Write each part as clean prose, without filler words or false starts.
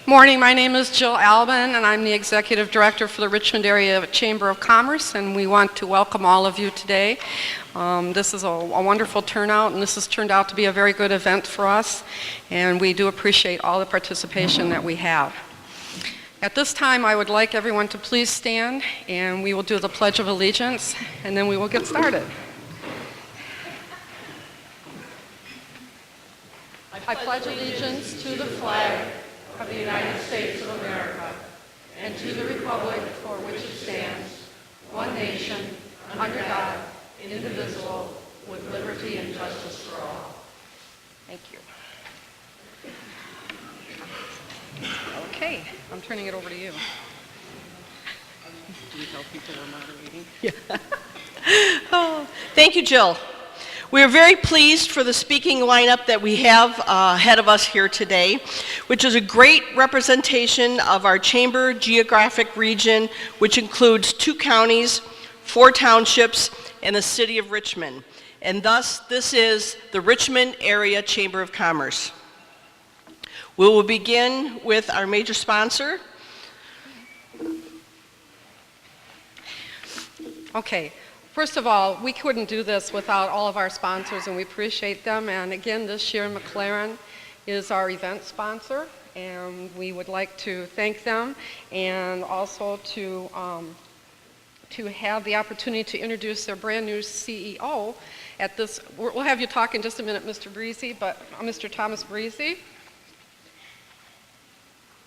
Morning, my name is Jill Albin, and I'm the Executive Director for the Richmond Area Chamber of Commerce, and we want to welcome all of you today. This is a wonderful turnout, and this has turned out to be a very good event for us, and we do appreciate all the participation that we have. At this time, I would like everyone to please stand, and we will do the Pledge of Allegiance, and then we will get started. I pledge allegiance to the flag of the United States of America and to the republic for which it stands, one nation, under God, indivisible, with liberty and justice for all. Thank you. Okay, I'm turning it over to you. Do you tell people we're moderating? Yeah. Oh, thank you, Jill. We are very pleased for the speaking lineup that we have ahead of us here today, which is a great representation of our chamber geographic region, which includes 2 counties, 4 townships, and the city of Richmond. And thus, this is the Richmond Area Chamber of Commerce. We will begin with our major sponsor. Okay. First of all, we couldn't do this without all of our sponsors, and we appreciate them. And again, this year, McLaren is our event sponsor, and we would like to thank them, and also to have the opportunity to introduce their brand new CEO at this. We'll have you talk in just a minute, Mr. Breezy, but Mr. Thomas Breezy.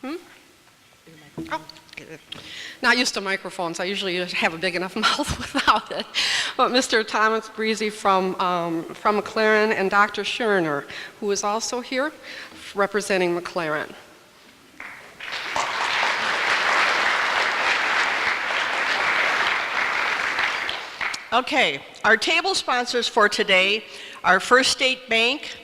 Oh. Not used to microphones. I usually have a big enough mouth without it. But Mr. Thomas Breezy from McLaren, and Dr. Schurner, who is also here representing McLaren. Okay, our table sponsors for today are First State Bank,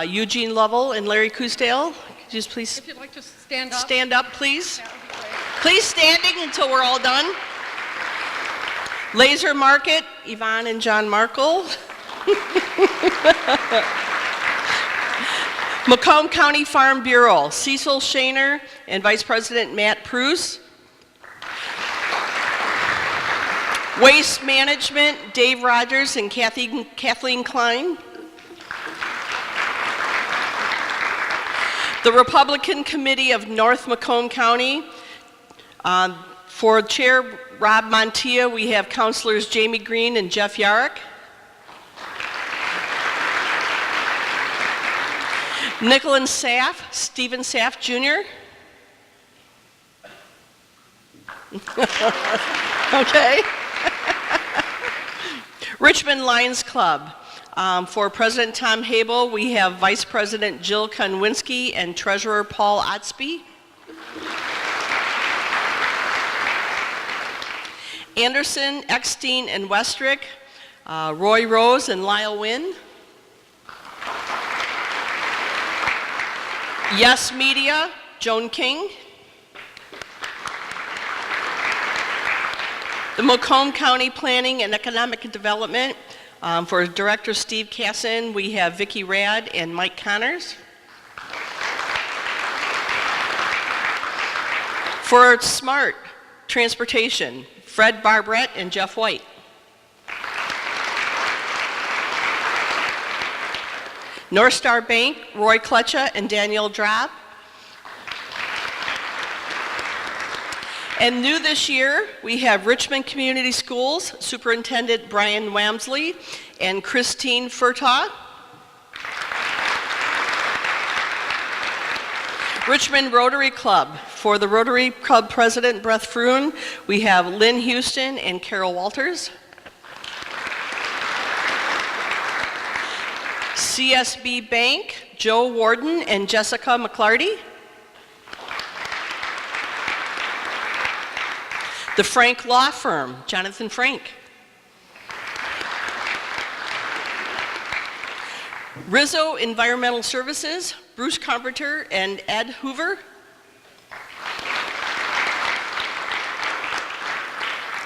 Eugene Lovell and Larry Coosdale. Could you just please if you'd like to stand up. Stand up, please. Please standing until we're all done. Laser Market, Yvonne and John Markle. Macomb County Farm Bureau, Cecil Shaner and Vice President Matt Pruse. Waste Management, Dave Rogers and Kathleen Klein. The Republican Committee of North Macomb County. For Chair Rob Montilla, we have Councilors Jamie Green and Jeff Yarrick. Nicolin Saff, Stephen Saff Jr. Okay. Richmond Lions Club. For President Tom Habel, we have Vice President Jill Konwinski and Treasurer Paul Otsby. Anderson, Eckstein, and Westrick, Roy Rose and Lyle Wynn. Yes Media, Joan King. The Macomb County Planning and Economic Development, for Director Steve Casson, we have Vicki Rad and Mike Connors. For Smart Transportation, Fred Barbrett and Jeff White. North Star Bank, Roy Kletcha and Daniel Drab. And new this year, we have Richmond Community Schools, Superintendent Brian Wamsley and Christine Furtaw. Richmond Rotary Club. For the Rotary Club President, Brett Froon, we have Lynn Houston and Carol Walters. CSB Bank, Joe Warden and Jessica McClarty. The Frank Law Firm, Jonathan Frank. Rizzo Environmental Services, Bruce Carpenter and Ed Hoover.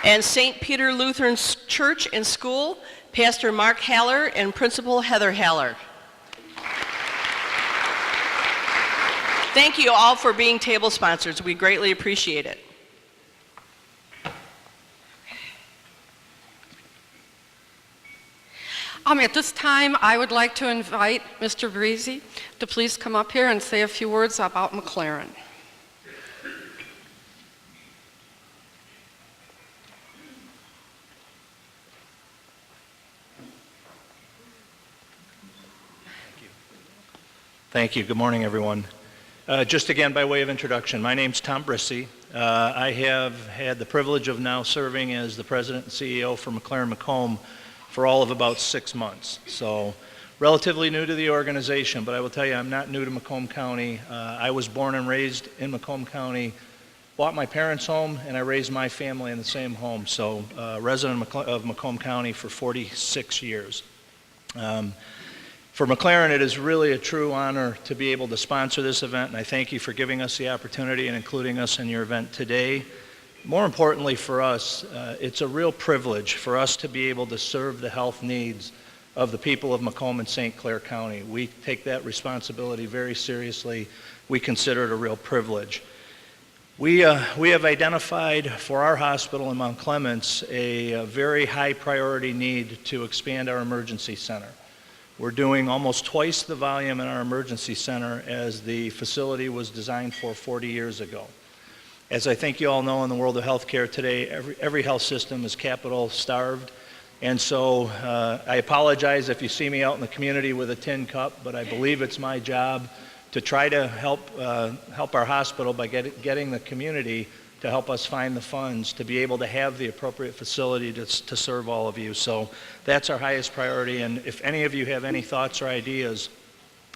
And St. Peter Lutheran Church and School, Pastor Mark Haller and Principal Heather Haller. Thank you all for being table sponsors. We greatly appreciate it. At this time, I would like to invite Mr. Breezy to please come up here and say a few words about McLaren. Thank you. Good morning, everyone. Just again, by way of introduction, my name's Tom Brissy. I have had the privilege of now serving as the president and CEO for McLaren Macomb for all of about 6 months. So relatively new to the organization, but I will tell you I'm not new to Macomb County. I was born and raised in Macomb County, bought my parents' home, and I raised my family in the same home. So resident of Macomb County for 46 years. For McLaren, it is really a true honor to be able to sponsor this event, and I thank you for giving us the opportunity and including us in your event today. More importantly for us, it's a real privilege for us to be able to serve the health needs of the people of Macomb and St. Clair County. We take that responsibility very seriously. We consider it a real privilege. We have identified for our hospital in Mount Clements a very high priority need to expand our emergency center. We're doing almost twice the volume in our emergency center as the facility was designed for 40 years ago. As I think you all know, in the world of healthcare today, every health system is capital starved. And so I apologize if you see me out in the community with a tin cup, but I believe it's my job to try to help our hospital by getting the community to help us find the funds to be able to have the appropriate facility to serve all of you. So that's our highest priority, and if any of you have any thoughts or ideas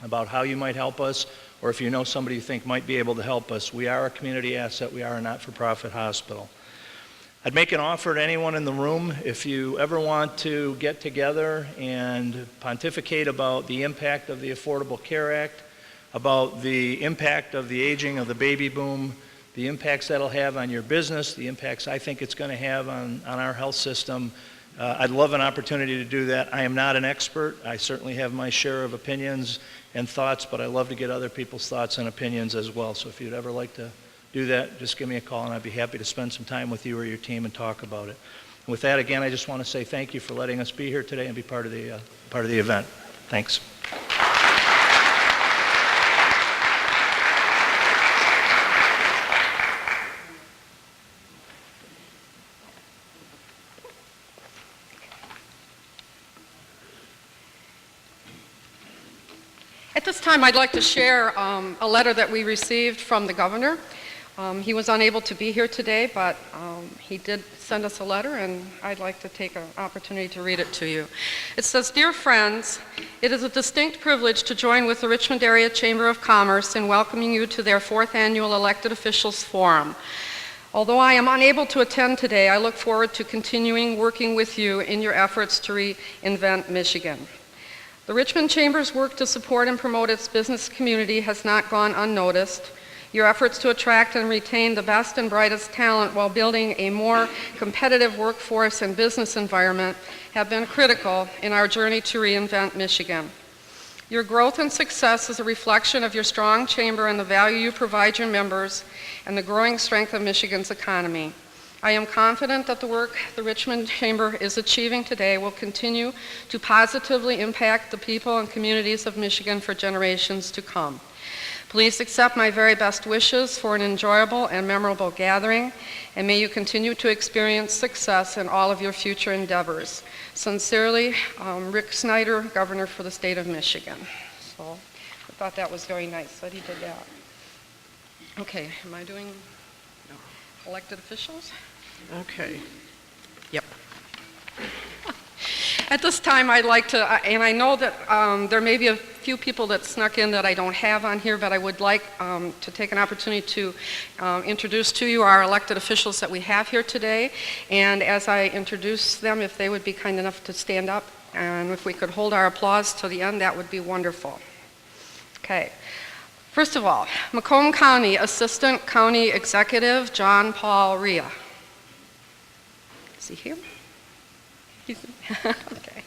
about how you might help us, or if you know somebody you think might be able to help us, we are a community asset, we are a not-for-profit hospital. I'd make an offer to anyone in the room, if you ever want to get together and pontificate about the impact of the Affordable Care Act, about the impact of the aging of the baby boom, the impacts that'll have on your business, the impacts I think it's going to have on our health system. I'd love an opportunity to do that. I am not an expert. I certainly have my share of opinions and thoughts, but I love to get other people's thoughts and opinions as well. So if you'd ever like to do that, just give me a call and I'd be happy to spend some time with you or your team and talk about it. And with that, again, I just want to say thank you for letting us be here today and be part of the event. Thanks. At this time, I'd like to share a letter that we received from the governor. He was unable to be here today, but he did send us a letter, and I'd like to take an opportunity to read it to you. It says, "Dear friends, it is a distinct privilege to join with the Richmond Area Chamber of Commerce in welcoming you to their 4th Annual Elected Officials Forum. Although I am unable to attend today, I look forward to continuing working with you in your efforts to reinvent Michigan. The Richmond Chamber's work to support and promote its business community has not gone unnoticed. Your efforts to attract and retain the best and brightest talent while building a more competitive workforce and business environment have been critical in our journey to reinvent Michigan. Your growth and success is a reflection of your strong chamber and the value you provide your members and the growing strength of Michigan's economy. I am confident that the work the Richmond Chamber is achieving today will continue to positively impact the people and communities of Michigan for generations to come. Please accept my very best wishes for an enjoyable and memorable gathering, and may you continue to experience success in all of your future endeavors. Sincerely, Rick Snyder, Governor for the state of Michigan." So I thought that was very nice that he did that. Okay, am I doing elected officials? Okay. Yep. At this time, I'd like to, and I know that there may be a few people that snuck in that I don't have on here, but I would like to take an opportunity to introduce to you our elected officials that we have here today. And as I introduce them, if they would be kind enough to stand up, and if we could hold our applause to the end, that would be wonderful. Okay. First of all, Macomb County Assistant County Executive John Paul Rhea. Is he here? Okay.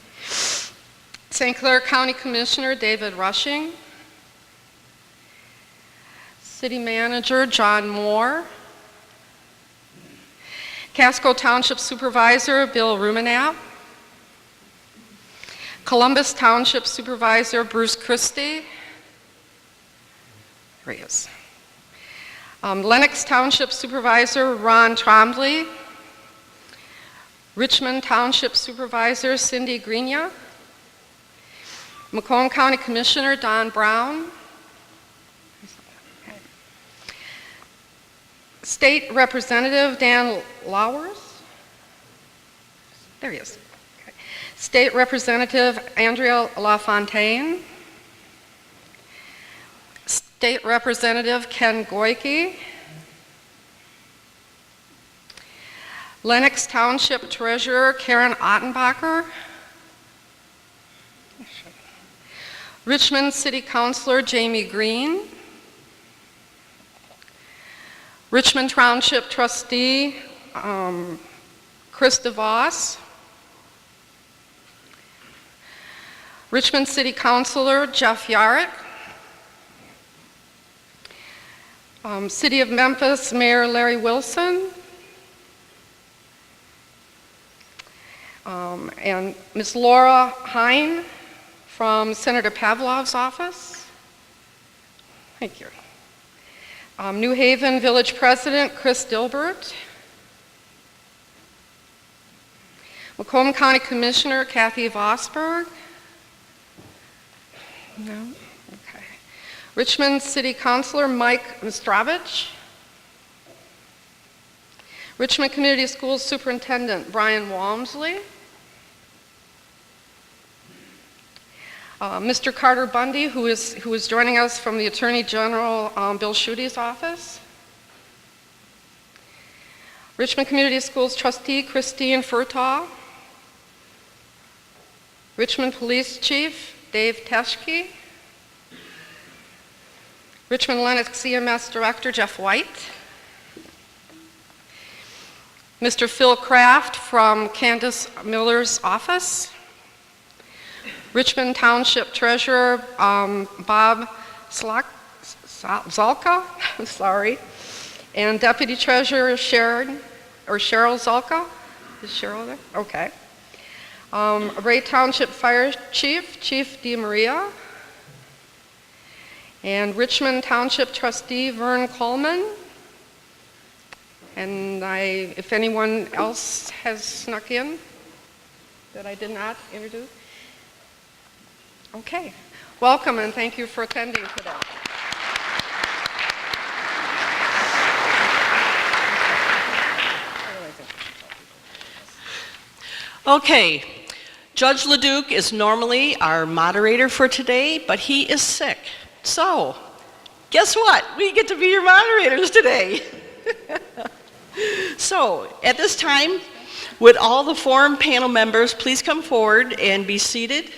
St. Clair County Commissioner David Rushing. City Manager John Moore. Casco Township Supervisor Bill Rumenap. Columbus Township Supervisor Bruce Christie. There he is. Lennox Township Supervisor Ron Trombley. Richmond Township Supervisor Cindy Greenya. Macomb County Commissioner Don Brown. State Representative Dan Lowers. There he is. Okay. State Representative Andrea LaFontaine. State Representative Ken Goyke. Lennox Township Treasurer Karen Ottenbacher. Richmond City Councilor Jamie Green. Richmond Township Trustee Chris DeVos. Richmond City Councilor Jeff Yarrick. City of Memphis Mayor Larry Wilson. And Ms. Laura Hine from Senator Pavlov's office. Thank you. New Haven Village President Chris Dilbert. Macomb County Commissioner Kathy Vosberg. No? Okay. Richmond City Councilor Mike Mistrovich. Richmond Community Schools Superintendent Brian Walmsley. Mr. Carter Bundy, who is joining us from the Attorney General Bill Schuete's office. Richmond Community Schools Trustee Christine Furtaw. Richmond Police Chief Dave Teschke. Richmond Lennox CMS Director Jeff White. Mr. Phil Kraft from Candace Miller's office. Richmond Township Treasurer Bob Zalka, sorry, and Deputy Treasurer Cheryl Zalka. Is Cheryl there? Okay. Ray Township Fire Chief, Chief DeMaria, and Richmond Township Trustee Vern Coleman. And if anyone else has snuck in that I did not introduce. Okay, welcome and thank you for attending today. Okay, Judge LeDuc is normally our moderator for today, but he is sick. So, guess what? We get to be your moderators today. So, at this time, would all the forum panel members please come forward and be seated?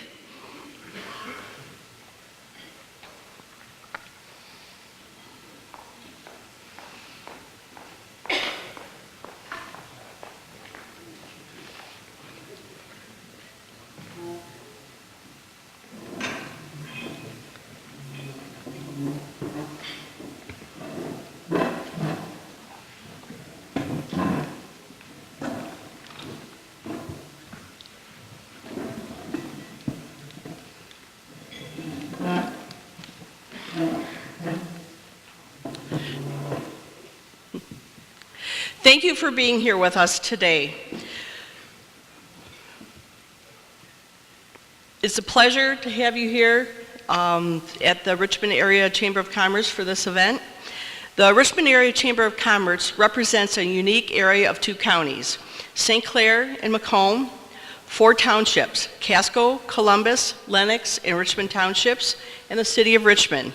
Thank you for being here with us today. It's a pleasure to have you here at the Richmond Area Chamber of Commerce for this event. The Richmond Area Chamber of Commerce represents a unique area of two counties, St. Clair and Macomb, 4 townships, Casco, Columbus, Lennox, and Richmond Townships, and the city of Richmond.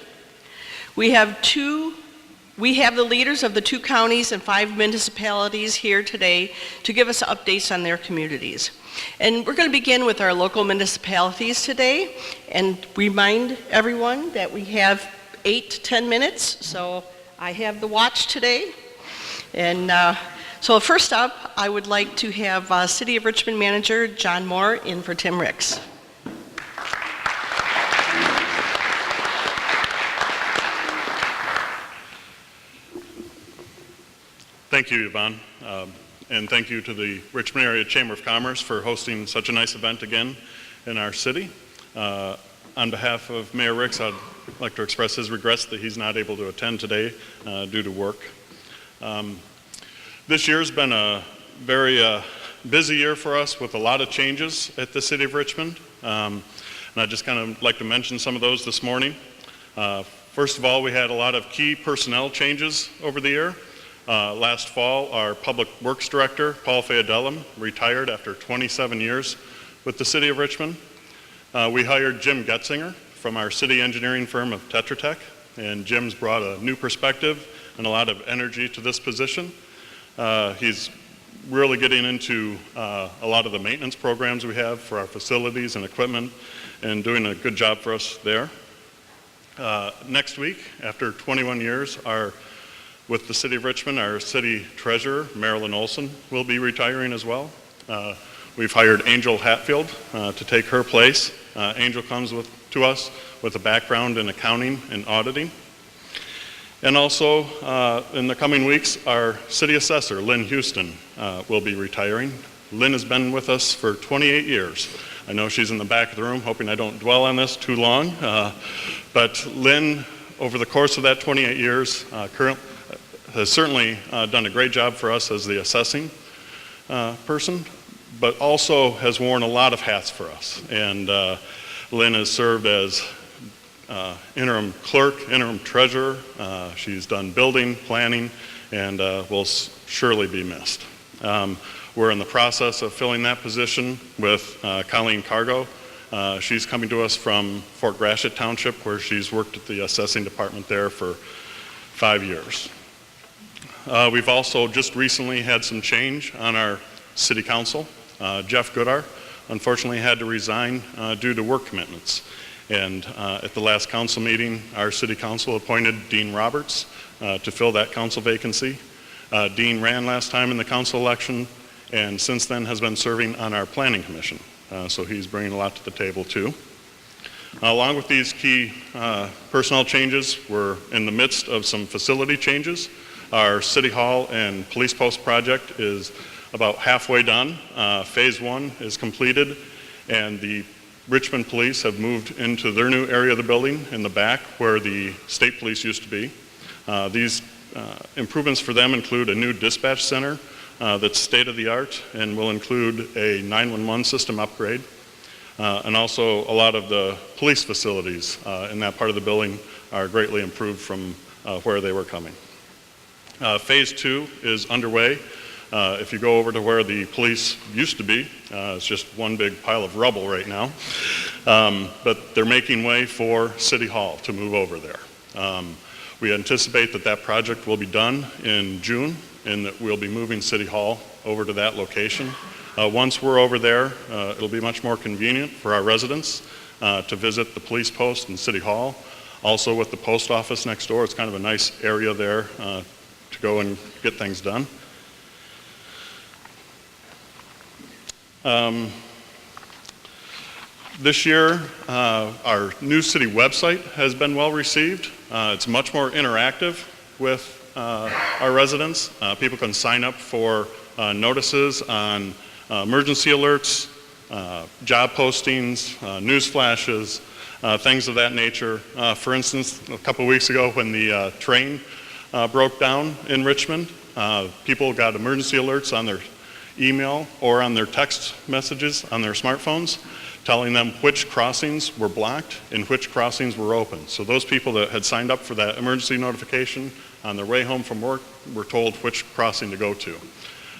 We have the leaders of the 2 counties and 5 municipalities here today to give us updates on their communities. And we're going to begin with our local municipalities today and remind everyone that we have 8 to 10 minutes, so I have the watch today. And so first up, I would like to have City of Richmond Manager John Moore in for Tim Ricks. Thank you, Yvonne. And thank you to the Richmond Area Chamber of Commerce for hosting such a nice event again in our city. On behalf of Mayor Ricks, I'd like to express his regrets that he's not able to attend today due to work. This year's been a very busy year for us with a lot of changes at the City of Richmond. And I'd just kind of like to mention some of those this morning. First of all, we had a lot of key personnel changes over the year. Last fall, our Public Works Director, Paul Feodellum, retired after 27 years with the City of Richmond. We hired Jim Getzinger from our city engineering firm of Tetra Tech, and Jim's brought a new perspective and a lot of energy to this position. He's really getting into a lot of the maintenance programs we have for our facilities and equipment and doing a good job for us there. Next week, after 21 years, with the City of Richmond, our city treasurer, Marilyn Olson, will be retiring as well. We've hired Angel Hatfield to take her place. Angel comes to us with a background in accounting and auditing. And also, in the coming weeks, our city assessor, Lynn Houston, will be retiring. Lynn has been with us for 28 years. I know she's in the back of the room, hoping I don't dwell on this too long. But Lynn, over the course of that 28 years, has certainly done a great job for us as the assessing person, but also has worn a lot of hats for us. And Lynn has served as interim clerk, interim treasurer. She's done building, planning, and will surely be missed. We're in the process of filling that position with Colleen Cargo. She's coming to us from Fort Gratiot Township, where she's worked at the assessing department there for 5 years. We've also just recently had some change on our city council. Jeff Goodar unfortunately had to resign due to work commitments. And at the last council meeting, our city council appointed Dean Roberts to fill that council vacancy. Dean ran last time in the council election and since then has been serving on our planning commission. So he's bringing a lot to the table too. Along with these key personnel changes, we're in the midst of some facility changes. Our City Hall and Police Post project is about halfway done. Phase 1 is completed, and the Richmond Police have moved into their new area of the building in the back where the state police used to be. These improvements for them include a new dispatch center that's state-of-the-art and will include a 911 system upgrade. And also a lot of the police facilities in that part of the building are greatly improved from where they were coming. Phase 2 is underway. If you go over to where the police used to be, it's just one big pile of rubble right now. But they're making way for City Hall to move over there. We anticipate that that project will be done in June and that we'll be moving City Hall over to that location. Once we're over there, it'll be much more convenient for our residents to visit the police post and City Hall. Also with the post office next door, it's kind of a nice area there to go and get things done. This year, our new city website has been well received. It's much more interactive with our residents. People can sign up for notices on emergency alerts, job postings, news flashes, things of that nature. For instance, a couple weeks ago when the train broke down in Richmond, people got emergency alerts on their email or on their text messages on their smartphones telling them which crossings were blocked and which crossings were open. So those people that had signed up for that emergency notification on their way home from work were told which crossing to go to.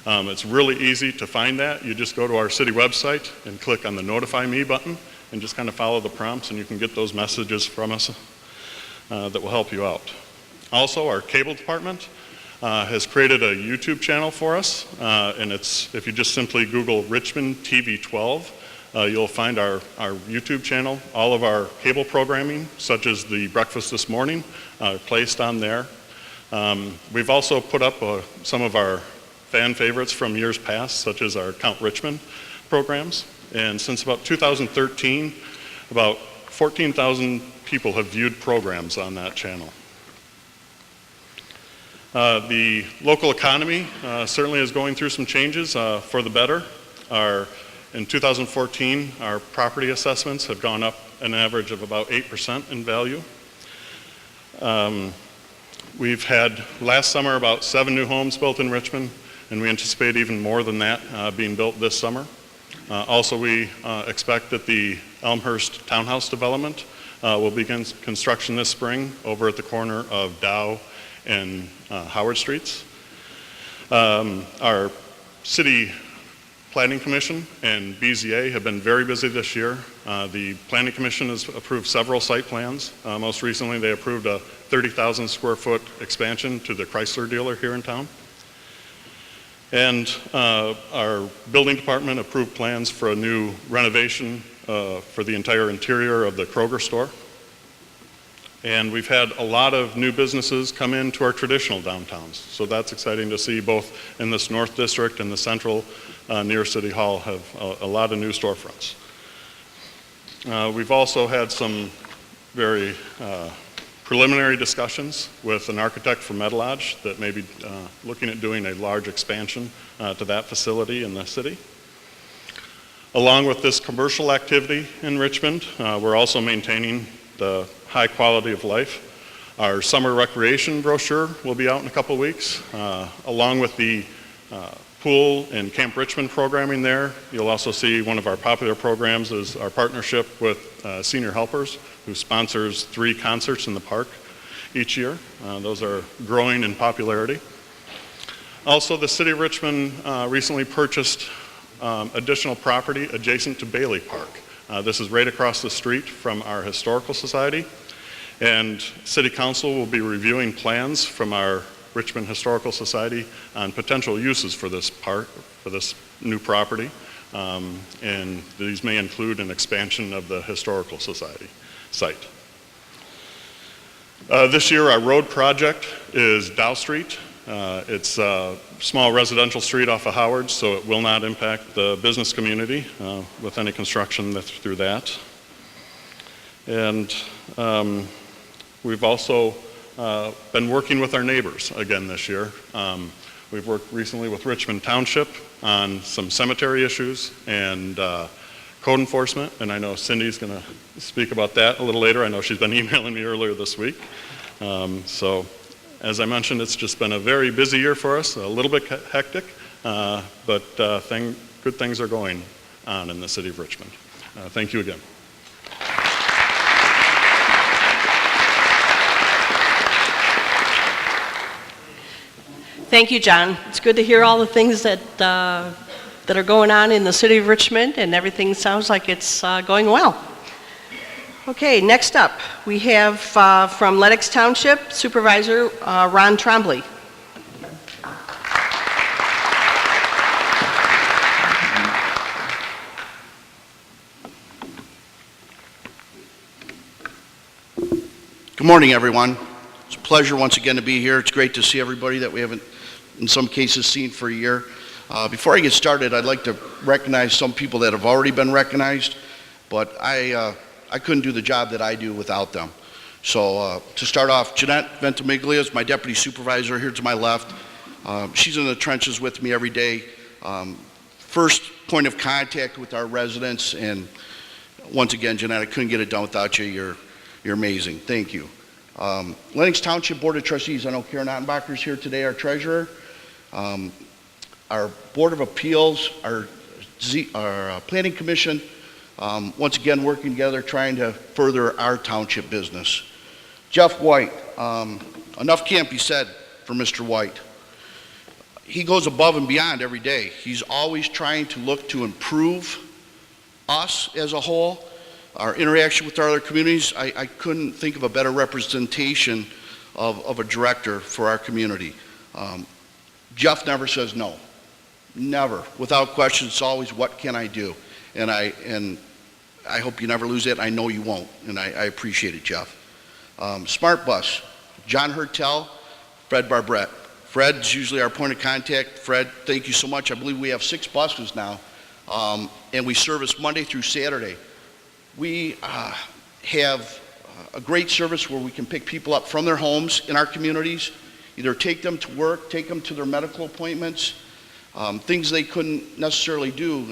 It's really easy to find that. You just go to our city website and click on the Notify Me button and just kind of follow the prompts and you can get those messages from us that will help you out. Also, our cable department has created a YouTube channel for us, and it's, if you just simply Google Richmond TV 12, you'll find our YouTube channel. All of our cable programming, such as the Breakfast This Morning, placed on there. We've also put up some of our fan favorites from years past, such as our Count Richmond programs. And since about 2013, about 14,000 people have viewed programs on that channel. The local economy certainly is going through some changes for the better. In 2014, our property assessments have gone up an average of about 8% in value. We've had last summer about 7 new homes built in Richmond, and we anticipate even more than that being built this summer. Also, we expect that the Elmhurst townhouse development will begin construction this spring over at the corner of Dow and Howard Streets. Our City Planning Commission and BZA have been very busy this year. The Planning Commission has approved several site plans. Most recently, they approved a 30,000 square foot expansion to the Chrysler dealer here in town. And our building department approved plans for a new renovation for the entire interior of the Kroger store. And we've had a lot of new businesses come into our traditional downtowns. So that's exciting to see, both in this North District and the Central near City Hall have a lot of new storefronts. We've also had some very preliminary discussions with an architect from Medlodge that may be looking at doing a large expansion to that facility in the city. Along with this commercial activity in Richmond, we're also maintaining the high quality of life. Our summer recreation brochure will be out in a couple weeks. Along with the pool and Camp Richmond programming there, you'll also see one of our popular programs is our partnership with Senior Helpers, who sponsors 3 concerts in the park each year. Those are growing in popularity. Also, the City of Richmond recently purchased additional property adjacent to Bailey Park. This is right across the street from our Historical Society, and City Council will be reviewing plans from our Richmond Historical Society on potential uses for this park, for this new property, and these may include an expansion of the Historical Society site. This year, our road project is Dow Street. It's a small residential street off of Howard, so it will not impact the business community with any construction through that. And we've also been working with our neighbors again this year. We've worked recently with Richmond Township on some cemetery issues and code enforcement, and I know Cindy's going to speak about that a little later. I know she's been emailing me earlier this week. So as I mentioned, it's just been a very busy year for us, a little bit hectic, but good things are going on in the city of Richmond. Thank you again. Thank you, John. It's good to hear all the things that are going on in the city of Richmond, and everything sounds like it's going well. Okay, next up, we have from Lennox Township, Supervisor Ron Trombley. Good morning, everyone. It's a pleasure once again to be here. It's great to see everybody that we haven't, in some cases, seen for a year. Before I get started, I'd like to recognize some people that have already been recognized, but I couldn't do the job that I do without them. So to start off, Jeanette Ventimiglia is my deputy supervisor here to my left. She's in the trenches with me every day. First point of contact with our residents, and once again, Jeanette, I couldn't get it done without you. You're amazing. Thank you. Lennox Township Board of Trustees, I know Karen Ottenbacher's here today, our treasurer. Our Board of Appeals, our Planning Commission, once again working together trying to further our township business. Jeff White, enough can't be said for Mr. White. He goes above and beyond every day. He's always trying to look to improve us as a whole, our interaction with our other communities. I couldn't think of a better representation of a director for our community. Jeff never says no. Never. Without question, it's always, what can I do? And I hope you never lose it. I know you won't, and I appreciate it, Jeff. Smart Bus, John Hertel, Fred Barbrett. Fred's usually our point of contact. Fred, thank you so much. I believe we have 6 buses now, and we service Monday through Saturday. We have a great service where we can pick people up from their homes in our communities either take them to work, take them to their medical appointments, things they couldn't necessarily do,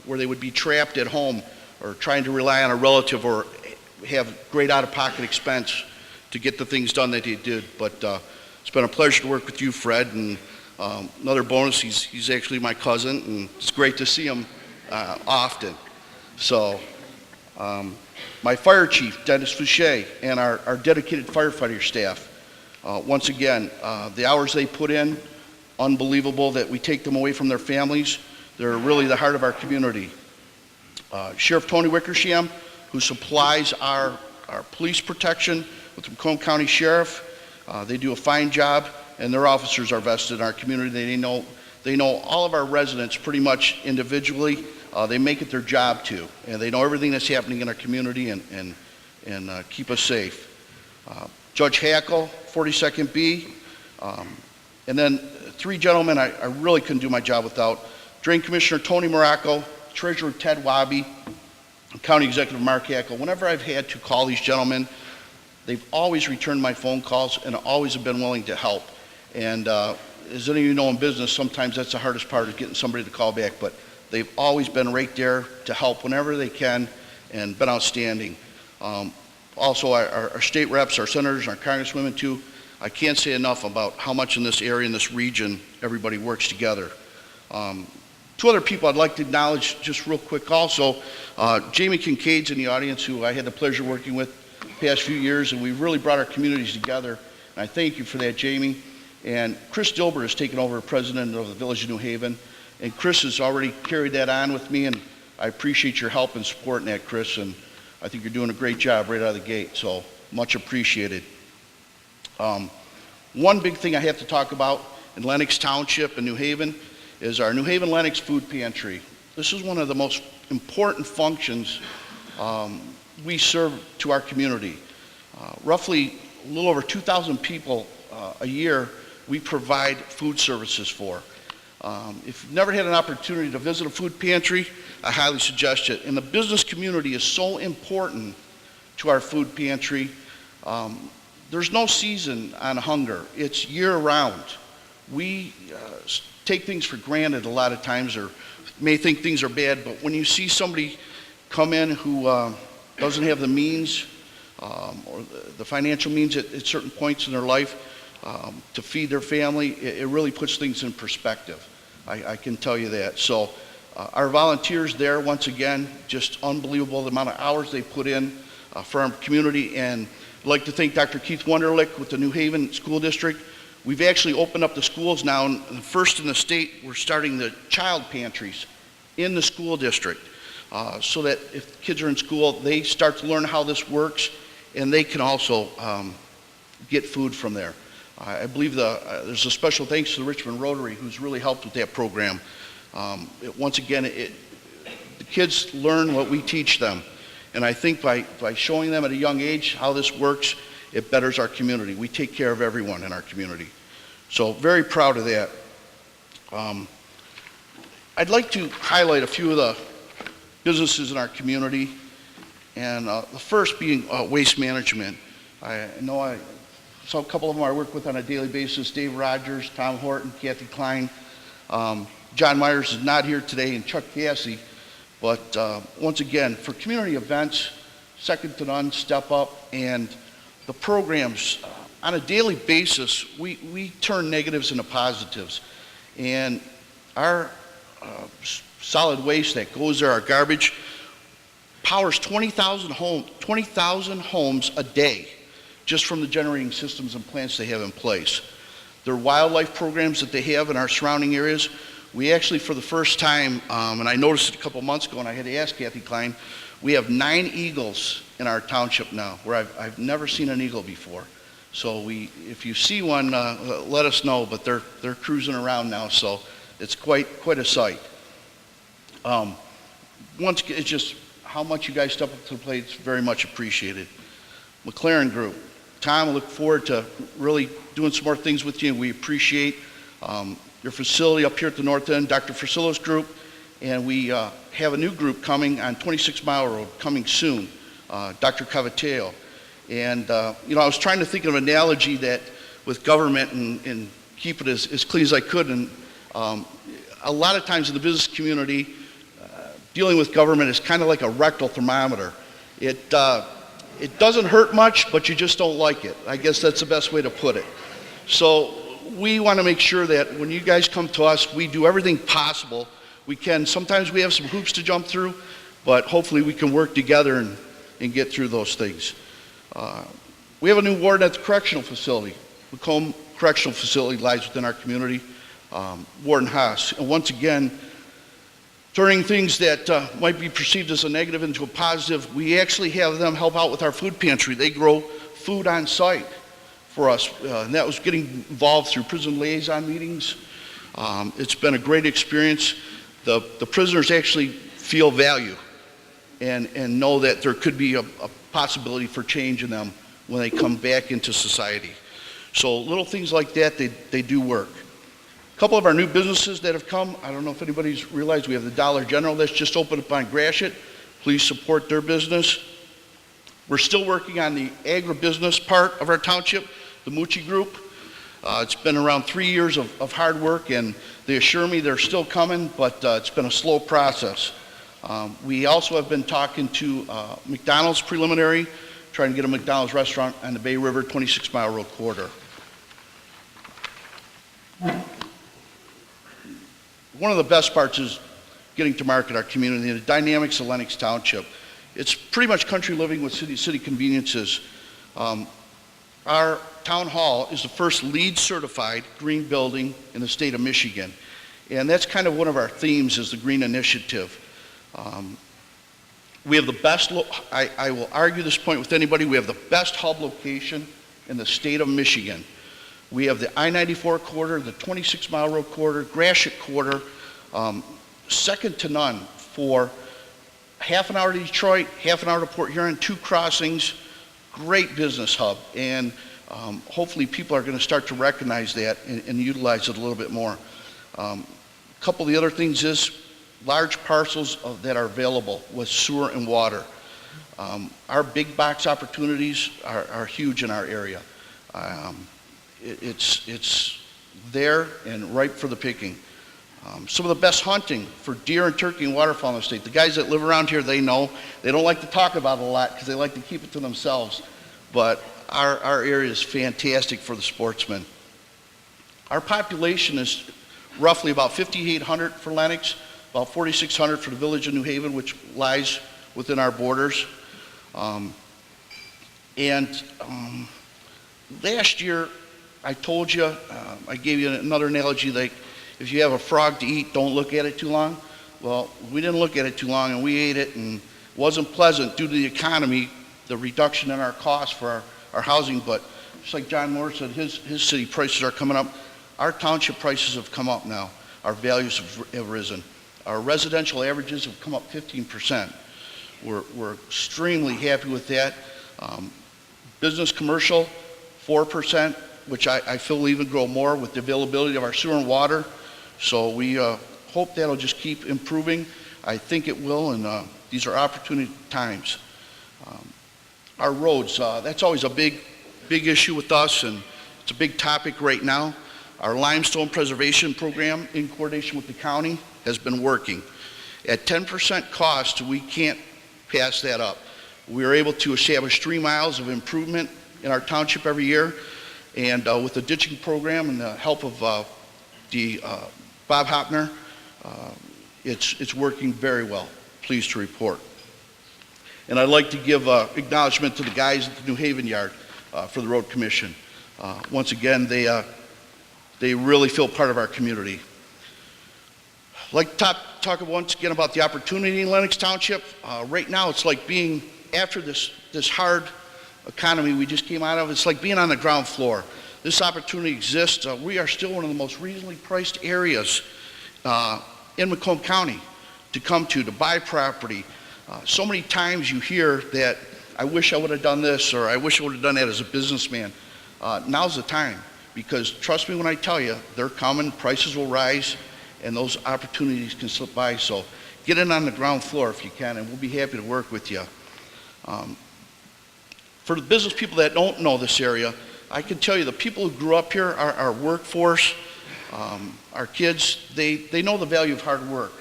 where they would be trapped at home or trying to rely on a relative or have great out-of-pocket expense to get the things done that they did. But it's been a pleasure to work with you, Fred, and another bonus, he's actually my cousin, and it's great to see him often. So, my fire chief, Dennis Fouché, and our dedicated firefighter staff, once again, the hours they put in, unbelievable that we take them away from their families. They're really the heart of our community. Sheriff Tony Wickersham, who supplies our police protection with the Macomb County Sheriff. They do a fine job, and their officers are vested in our community. They know all of our residents pretty much individually. They make it their job to, and they know everything that's happening in our community and keep us safe. Judge Hackle, 42nd B, and then three gentlemen I really couldn't do my job without. Drain Commissioner Tony Morocco, Treasurer Ted Wabi, County Executive Mark Hackle. Whenever I've had to call these gentlemen, they've always returned my phone calls and always have been willing to help. And as any of you know in business, sometimes that's the hardest part of getting somebody to call back, but they've always been right there to help whenever they can and been outstanding. Also, our state reps, our senators, our congresswomen too, I can't say enough about how much in this area, in this region, everybody works together. Two other people I'd like to acknowledge just real quick also. Jamie Kincaid's in the audience, who I had the pleasure of working with the past few years, and we've really brought our communities together. And I thank you for that, Jamie. And Chris Dilber has taken over as president of the Village of New Haven. And Chris has already carried that on with me, and I appreciate your help and support in that, Chris. And I think you're doing a great job right out of the gate, so much appreciated. One big thing I have to talk about in Lenox Township and New Haven is our New Haven Lenox Food Pantry. This is one of the most important functions we serve to our community. Roughly a little over 2,000 people a year we provide food services for. If you've never had an opportunity to visit a food pantry, I highly suggest it. And the business community is so important to our food pantry. There's no season on hunger. It's year-round. We take things for granted a lot of times, or may think things are bad, but when you see somebody come in who doesn't have the means or the financial means at certain points in their life to feed their family, it really puts things in perspective. I can tell you that. So our volunteers there, once again, just unbelievable the amount of hours they put in for our community. And I'd like to thank Dr. Keith Wunderlich with the New Haven School District. We've actually opened up the schools now, and first in the state, we're starting the child pantries in the school district so that if kids are in school, they start to learn how this works, and they can also get food from there. I believe there's a special thanks to the Richmond Rotary, who's really helped with that program. Once again, the kids learn what we teach them. And I think by showing them at a young age how this works, it betters our community. We take care of everyone in our community. So very proud of that. I'd like to highlight a few of the businesses in our community. And the first being waste management. I know I saw a couple of them I work with on a daily basis, Dave Rogers, Tom Horton, Kathy Klein. John Myers is not here today, and Chuck Cassie. But once again, for community events, second to none, step up, and the programs, on a daily basis, we turn negatives into positives. And our solid waste that goes there, our garbage, powers 20,000 homes a day just from the generating systems and plants they have in place. Their wildlife programs that they have in our surrounding areas, we actually, for the first time, and I noticed it a couple months ago, and I had to ask Kathy Klein, we have 9 eagles in our township now, where I've never seen an eagle before. So if you see one, let us know, but they're cruising around now, so it's quite a sight. Once again, it's just how much you guys step up to the plate. It's very much appreciated. McLaren Group, Tom, I look forward to really doing some more things with you. We appreciate your facility up here at the north end, Dr. Frasillo's group, and we have a new group coming on 26 Mile Road coming soon, Dr. Cavateo. And I was trying to think of an analogy that with government and keep it as clean as I could. And a lot of times in the business community, dealing with government is kind of like a rectal thermometer. It doesn't hurt much, but you just don't like it. I guess that's the best way to put it. So we want to make sure that when you guys come to us, we do everything possible we can. Sometimes we have some hoops to jump through, but hopefully we can work together and get through those things. We have a new warden at the correctional facility. Macomb Correctional Facility lies within our community, Warden Haas. And once again, turning things that might be perceived as a negative into a positive, we actually have them help out with our food pantry. They grow food on site for us, and that was getting involved through prison liaison meetings. It's been a great experience. The prisoners actually feel value and know that there could be a possibility for change in them when they come back into society. So little things like that, they do work. A couple of our new businesses that have come, I don't know if anybody's realized, we have the Dollar General that's just opened up on Gratiot. Please support their business. We're still working on the agribusiness part of our township, the Mucci Group. It's been around 3 years of hard work, and they assure me they're still coming, but it's been a slow process. We also have been talking to McDonald's preliminary, trying to get a McDonald's restaurant on the Bay River 26-mile road corridor. One of the best parts is getting to market our community, the dynamics of Lenox Township. It's pretty much country living with city conveniences. Our town hall is the first LEED certified green building in the state of Michigan. And that's kind of one of our themes is the green initiative. We have the best, I will argue this point with anybody, we have the best hub location in the state of Michigan. We have the I-94 corridor, the 26-mile road corridor, Gratiot corridor, second to none for half an hour to Detroit, half an hour to Port Huron, 2 crossings, great business hub. And hopefully people are going to start to recognize that and utilize it a little bit more. A couple of the other things is large parcels that are available with sewer and water. Our big box opportunities are huge in our area. It's there and ripe for the picking. Some of the best hunting for deer and turkey and waterfowl in the state. The guys that live around here, they know. They don't like to talk about it a lot because they like to keep it to themselves. But our area is fantastic for the sportsmen. Our population is roughly about 5,800 for Lenox, about 4,600 for the village of New Haven, which lies within our borders. Last year, I told you, I gave you another analogy, like if you have a frog to eat, don't look at it too long. Well, we didn't look at it too long, and we ate it, and it wasn't pleasant due to the economy, the reduction in our costs for our housing. But just like John Moore said, his city prices are coming up. Our township prices have come up now. Our values have risen. Our residential averages have come up 15%. We're extremely happy with that. Business commercial, 4%, which I feel will even grow more with the availability of our sewer and water. So we hope that'll just keep improving. I think it will, and these are opportunity times. Our roads, that's always a big issue with us, and it's a big topic right now. Our limestone preservation program, in coordination with the county, has been working. At 10% cost, we can't pass that up. We are able to establish 3 miles of improvement in our township every year, and with the ditching program and the help of Bob Hopner, it's working very well. Pleased to report. And I'd like to give acknowledgement to the guys at the New Haven Yard for the Road Commission. Once again, they really feel part of our community. I'd like to talk once again about the opportunity in Lenox Township. Right now, it's like being, after this hard economy we just came out of, it's like being on the ground floor. This opportunity exists. We are still one of the most reasonably priced areas in Macomb County to come to buy property. So many times you hear that, I wish I would have done this, or I wish I would have done that as a businessman. Now's the time, because trust me when I tell you, they're coming, prices will rise, and those opportunities can slip by. So get in on the ground floor if you can, and we'll be happy to work with you. For the business people that don't know this area, I can tell you the people who grew up here, our workforce, our kids, they know the value of hard work.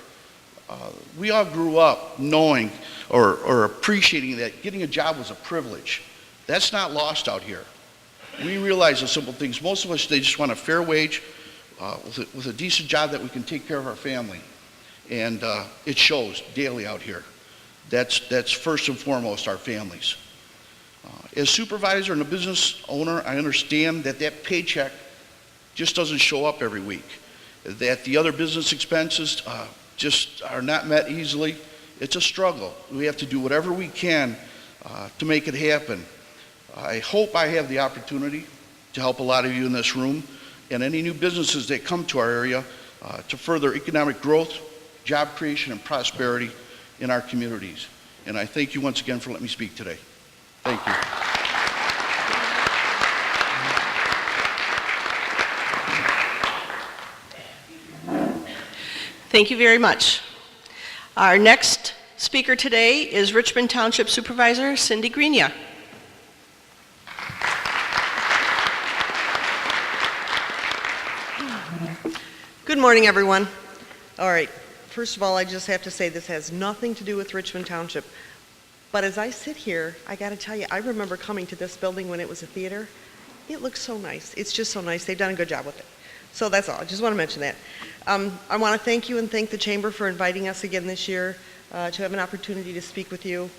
We all grew up knowing or appreciating that getting a job was a privilege. That's not lost out here. We realize the simple things. Most of us, they just want a fair wage with a decent job that we can take care of our family. And it shows daily out here. That's first and foremost our families. As supervisor and a business owner, I understand that paycheck just doesn't show up every week. That the other business expenses just are not met easily. It's a struggle. We have to do whatever we can to make it happen. I hope I have the opportunity to help a lot of you in this room and any new businesses that come to our area to further economic growth, job creation, and prosperity in our communities. And I thank you once again for letting me speak today. Thank you. Thank you very much. Our next speaker today is Richmond Township Supervisor Cindy Grenia. Good morning, everyone. All right, first of all, I just have to say this has nothing to do with Richmond Township. But as I sit here, I got to tell you, I remember coming to this building when it was a theater. It looks so nice. It's just so nice. They've done a good job with it. So that's all. I just want to mention that. I want to thank you and thank the Chamber for inviting us again this year to have an opportunity to speak with you.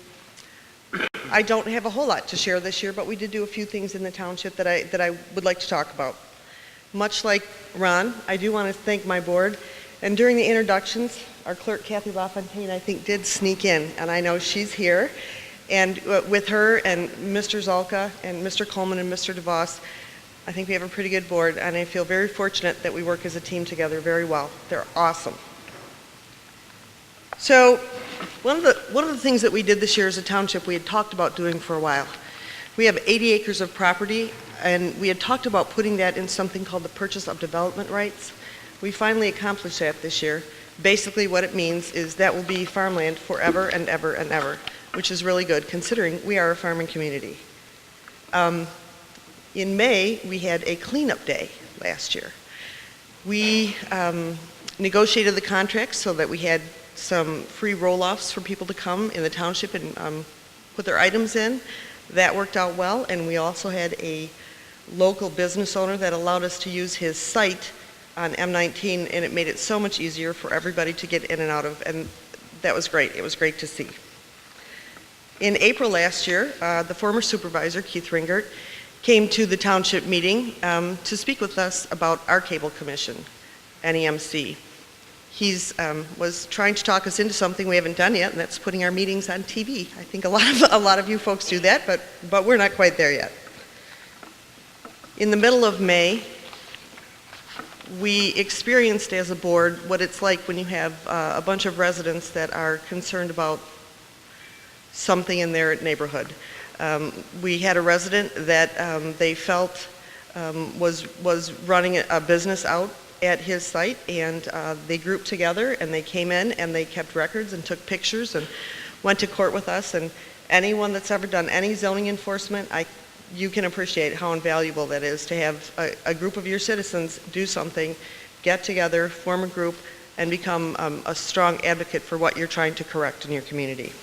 I don't have a whole lot to share this year, but we did do a few things in the township that I would like to talk about. Much like Ron, I do want to thank my board. And during the introductions, our clerk, Kathy LaFontaine, I think did sneak in, and I know she's here. And with her and Mr. Zalka and Mr. Coleman and Mr. DeVos, I think we have a pretty good board, and I feel very fortunate that we work as a team together very well. They're awesome. So one of the things that we did this year as a township, we had talked about doing for a while. We have 80 acres of property, and we had talked about putting that in something called the purchase of development rights. We finally accomplished that this year. Basically what it means is that will be farmland forever and ever and ever, which is really good considering we are a farming community. In May, we had a cleanup day last year. We negotiated the contracts so that we had some free roll-offs for people to come in the township and put their items in. That worked out well, and we also had a local business owner that allowed us to use his site on M19, and it made it so much easier for everybody to get in and out of, and that was great. It was great to see. In April last year, the former supervisor, Keith Ringert, came to the township meeting to speak with us about our cable commission, NEMC. He's was trying to talk us into something we haven't done yet, and that's putting our meetings on TV. I think a lot of you folks do that, but we're not quite there yet. In the middle of May, we experienced as a board what it's like when you have a bunch of residents that are concerned about something in their neighborhood. We had a resident that they felt was running a business out at his site, and they grouped together and they came in and they kept records and took pictures and went to court with us. And anyone that's ever done any zoning enforcement, you can appreciate how invaluable that is to have a group of your citizens do something, get together, form a group, and become a strong advocate for what you're trying to correct in your community.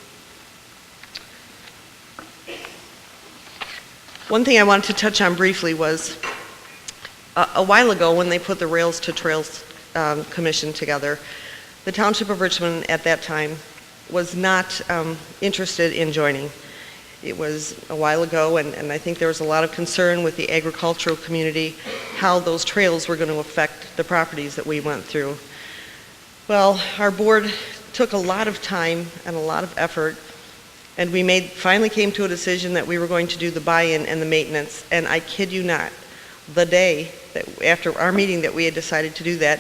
One thing I wanted to touch on briefly was a while ago when they put the Rails to Trails Commission together, the Township of Richmond at that time was not interested in joining. It was a while ago, and I think there was a lot of concern with the agricultural community how those trails were going to affect the properties that we went through. Well, our board took a lot of time and a lot of effort, and we finally came to a decision that we were going to do the buy-in and the maintenance. And I kid you not, the day that after our meeting that we had decided to do that,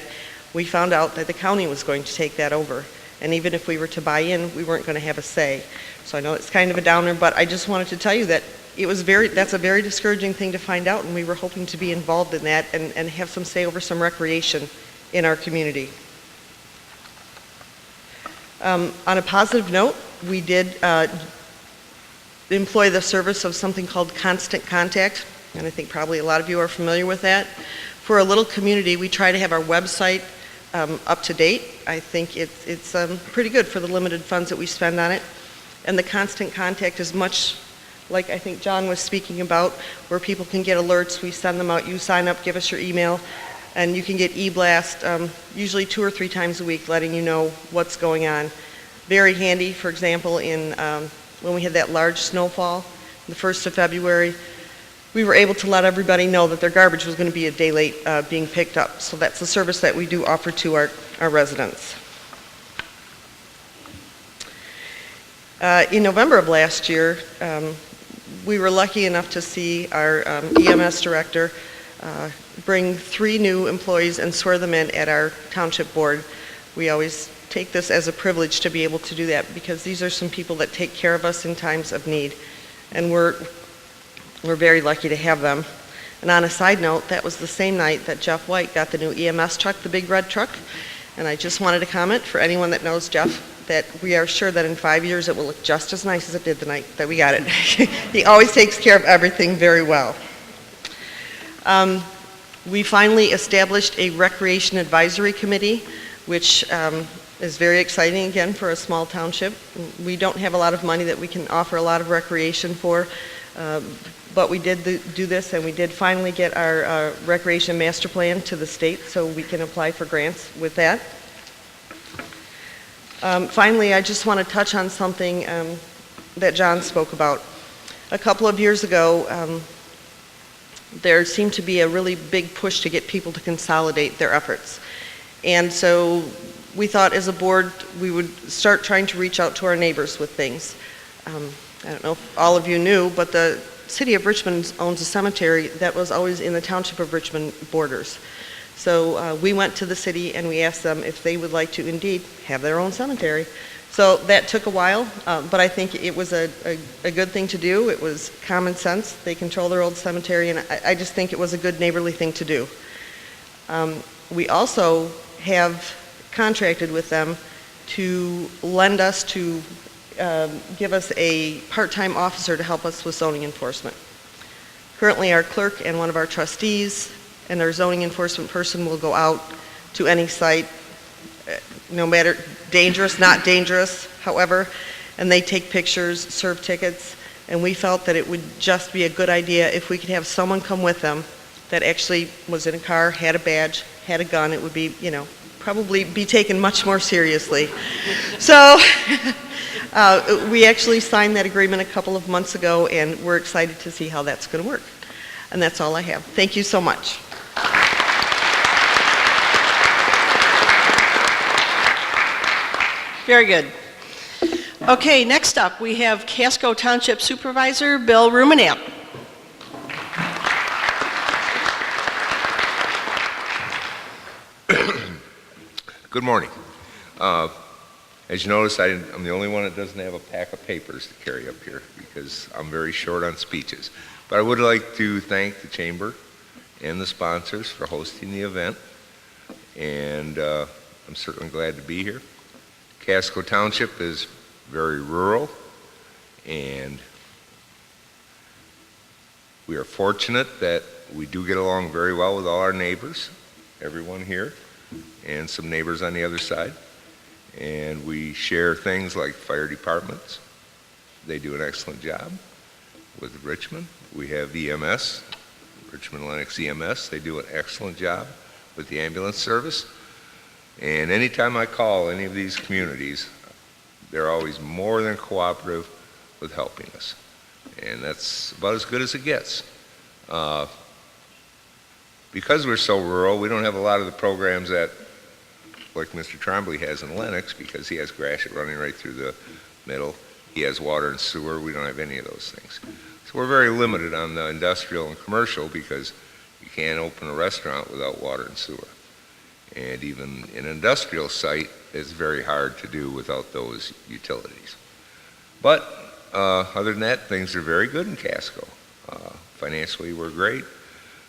we found out that the county was going to take that over. And even if we were to buy in, we weren't going to have a say. So I know it's kind of a downer, but I just wanted to tell you that that's a very discouraging thing to find out, and we were hoping to be involved in that and have some say over some recreation in our community. On a positive note, we did employ the service of something called Constant Contact. and I think probably a lot of you are familiar with that. For a little community, we try to have our website up to date. I think it's pretty good for the limited funds that we spend on it. And the constant contact is much like I think John was speaking about, where people can get alerts. We send them out. You sign up, give us your email, and you can get e-blast usually 2 or 3 times a week letting you know what's going on. Very handy, for example, in when we had that large snowfall, the 1st of February, we were able to let everybody know that their garbage was going to be a day late being picked up. So that's the service that we do offer to our residents. In November of last year, we were lucky enough to see our EMS director bring 3 new employees and swear them in at our township board. We always take this as a privilege to be able to do that because these are some people that take care of us in times of need, and we're very lucky to have them. And on a side note, that was the same night that Jeff White got the new EMS truck, the big red truck, and I just wanted to comment for anyone that knows Jeff that we are sure that in 5 years it will look just as nice as it did the night that we got it. He always takes care of everything very well. We finally established a recreation advisory committee, which is very exciting again for a small township. We don't have a lot of money that we can offer a lot of recreation for, but we did do this, and we did finally get our recreation master plan to the state so we can apply for grants with that. Finally, I just want to touch on something that John spoke about. A couple of years ago, there seemed to be a really big push to get people to consolidate their efforts. And so we thought as a board we would start trying to reach out to our neighbors with things. I don't know if all of you knew, but the city of Richmond owns a cemetery that was always in the township of Richmond borders. So we went to the city and we asked them if they would like to indeed have their own cemetery. So that took a while, but I think it was a good thing to do. It was common sense. They control their old cemetery, and I just think it was a good neighborly thing to do. We also have contracted with them to lend us to give us a part-time officer to help us with zoning enforcement. Currently, our clerk and one of our trustees and our zoning enforcement person will go out to any site, no matter dangerous, not dangerous, however, and they take pictures, serve tickets, and we felt that it would just be a good idea if we could have someone come with them that actually was in a car, had a badge, had a gun. It would be, probably be taken much more seriously. So we actually signed that agreement a couple of months ago, and we're excited to see how that's going to work. And that's all I have. Thank you so much. Very good. Okay, next up we have Casco Township Supervisor Bill Rumenap. Good morning. As you notice, I'm the only one that doesn't have a pack of papers to carry up here because I'm very short on speeches. But I would like to thank the Chamber and the sponsors for hosting the event, and I'm certainly glad to be here. Casco Township is very rural, and we are fortunate that we do get along very well with all our neighbors, everyone here, and some neighbors on the other side. And we share things like fire departments. They do an excellent job with Richmond. We have EMS, Richmond Lennox EMS. They do an excellent job with the ambulance service. And anytime I call any of these communities, they're always more than cooperative with helping us. And that's about as good as it gets. Because we're so rural, we don't have a lot of the programs that, like Mr. Trombley has in Lennox, because he has Gratiot running right through the middle. He has water and sewer. We don't have any of those things. So we're very limited on the industrial and commercial because you can't open a restaurant without water and sewer. And even an industrial site is very hard to do without those utilities. But other than that, things are very good in Casco. Financially, we're great.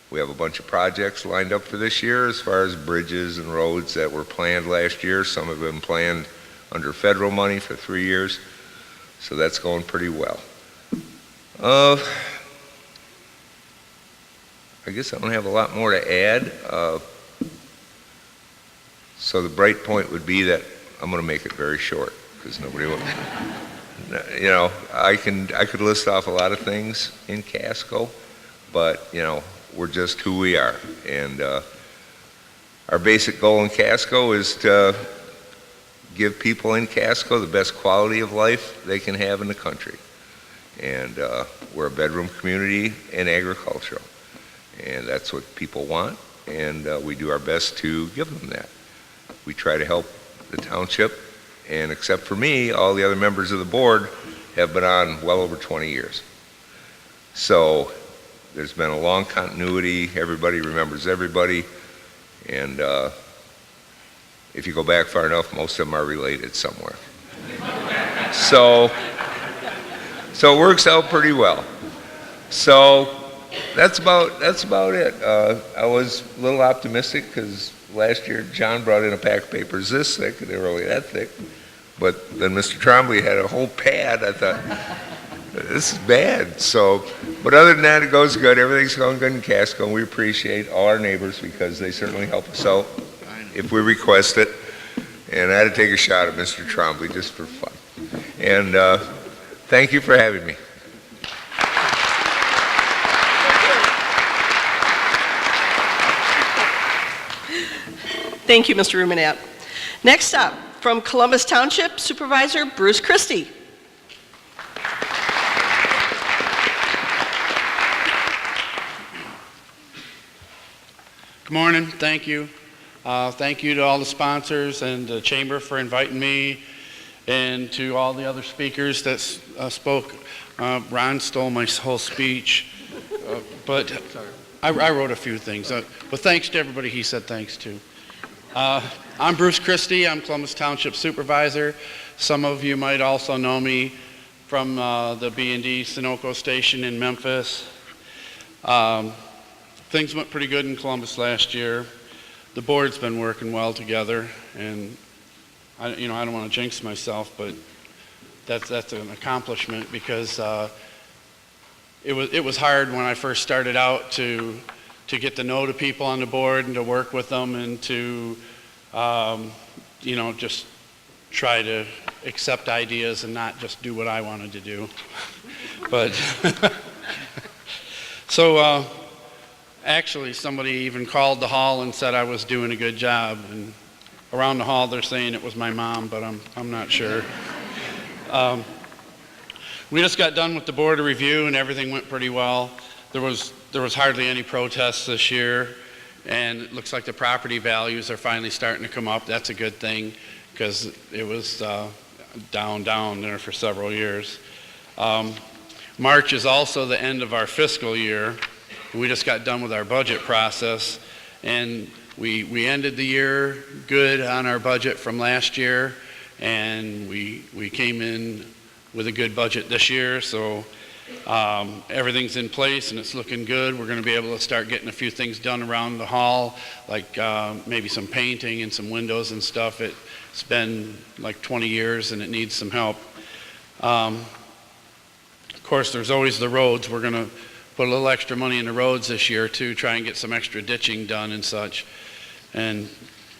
We have a bunch of projects lined up for this year as far as bridges and roads that were planned last year. Some have been planned under federal money for 3 years, so that's going pretty well. I guess I don't have a lot more to add. So the bright point would be that I'm going to make it very short because nobody will. You know, I could list off a lot of things in Casco, but you know, we're just who we are, and our basic goal in Casco is to give people in Casco the best quality of life they can have in the country. And we're a bedroom community and agricultural. And that's what people want, and we do our best to give them that. We try to help the township, and except for me, all the other members of the board have been on well over 20 years. So there's been a long continuity, everybody remembers everybody, and if you go back far enough, most of them are related somewhere. So it works out pretty well. So that's about it. I was a little optimistic because last year John brought in a pack of papers this thick, and they were only that thick. But then Mr. Trombley had a whole pad. I thought, this is bad. So, but other than that, it goes good. Everything's going good in Casco, and we appreciate all our neighbors because they certainly help us out if we request it. And I had to take a shot at Mr. Trombley just for fun. And thank you for having me. Thank you, Mr. Ruminat. Next up, from Columbus Township, Supervisor Bruce Christie. Good morning. Thank you. Thank you to all the sponsors and the Chamber for inviting me, and to all the other speakers that spoke. Ron stole my whole speech, but I wrote a few things. But thanks to everybody he said thanks to. I'm Bruce Christie. I'm Columbus Township Supervisor. Some of you might also know me from the B&D Sunoco station in Memphis. Things went pretty good in Columbus last year. The board's been working well together, and I don't want to jinx myself, but that's an accomplishment because it was hard when I first started out to get to know the people on the board and to work with them and to just try to accept ideas and not just do what I wanted to do. But so actually somebody even called the hall and said I was doing a good job, and around the hall they're saying it was my mom, but I'm not sure. We just got done with the board of review and everything went pretty well. There was hardly any protests this year, and it looks like the property values are finally starting to come up. That's a good thing because it was down there for several years. March is also the end of our fiscal year. We just got done with our budget process, and we ended the year good on our budget from last year, and we came in with a good budget this year, so everything's in place and it's looking good. We're going to be able to start getting a few things done around the hall, like maybe some painting and some windows and stuff. It's been like 20 years and it needs some help. Of course, there's always the roads. We're going to put a little extra money in the roads this year too, try and get some extra ditching done and such. And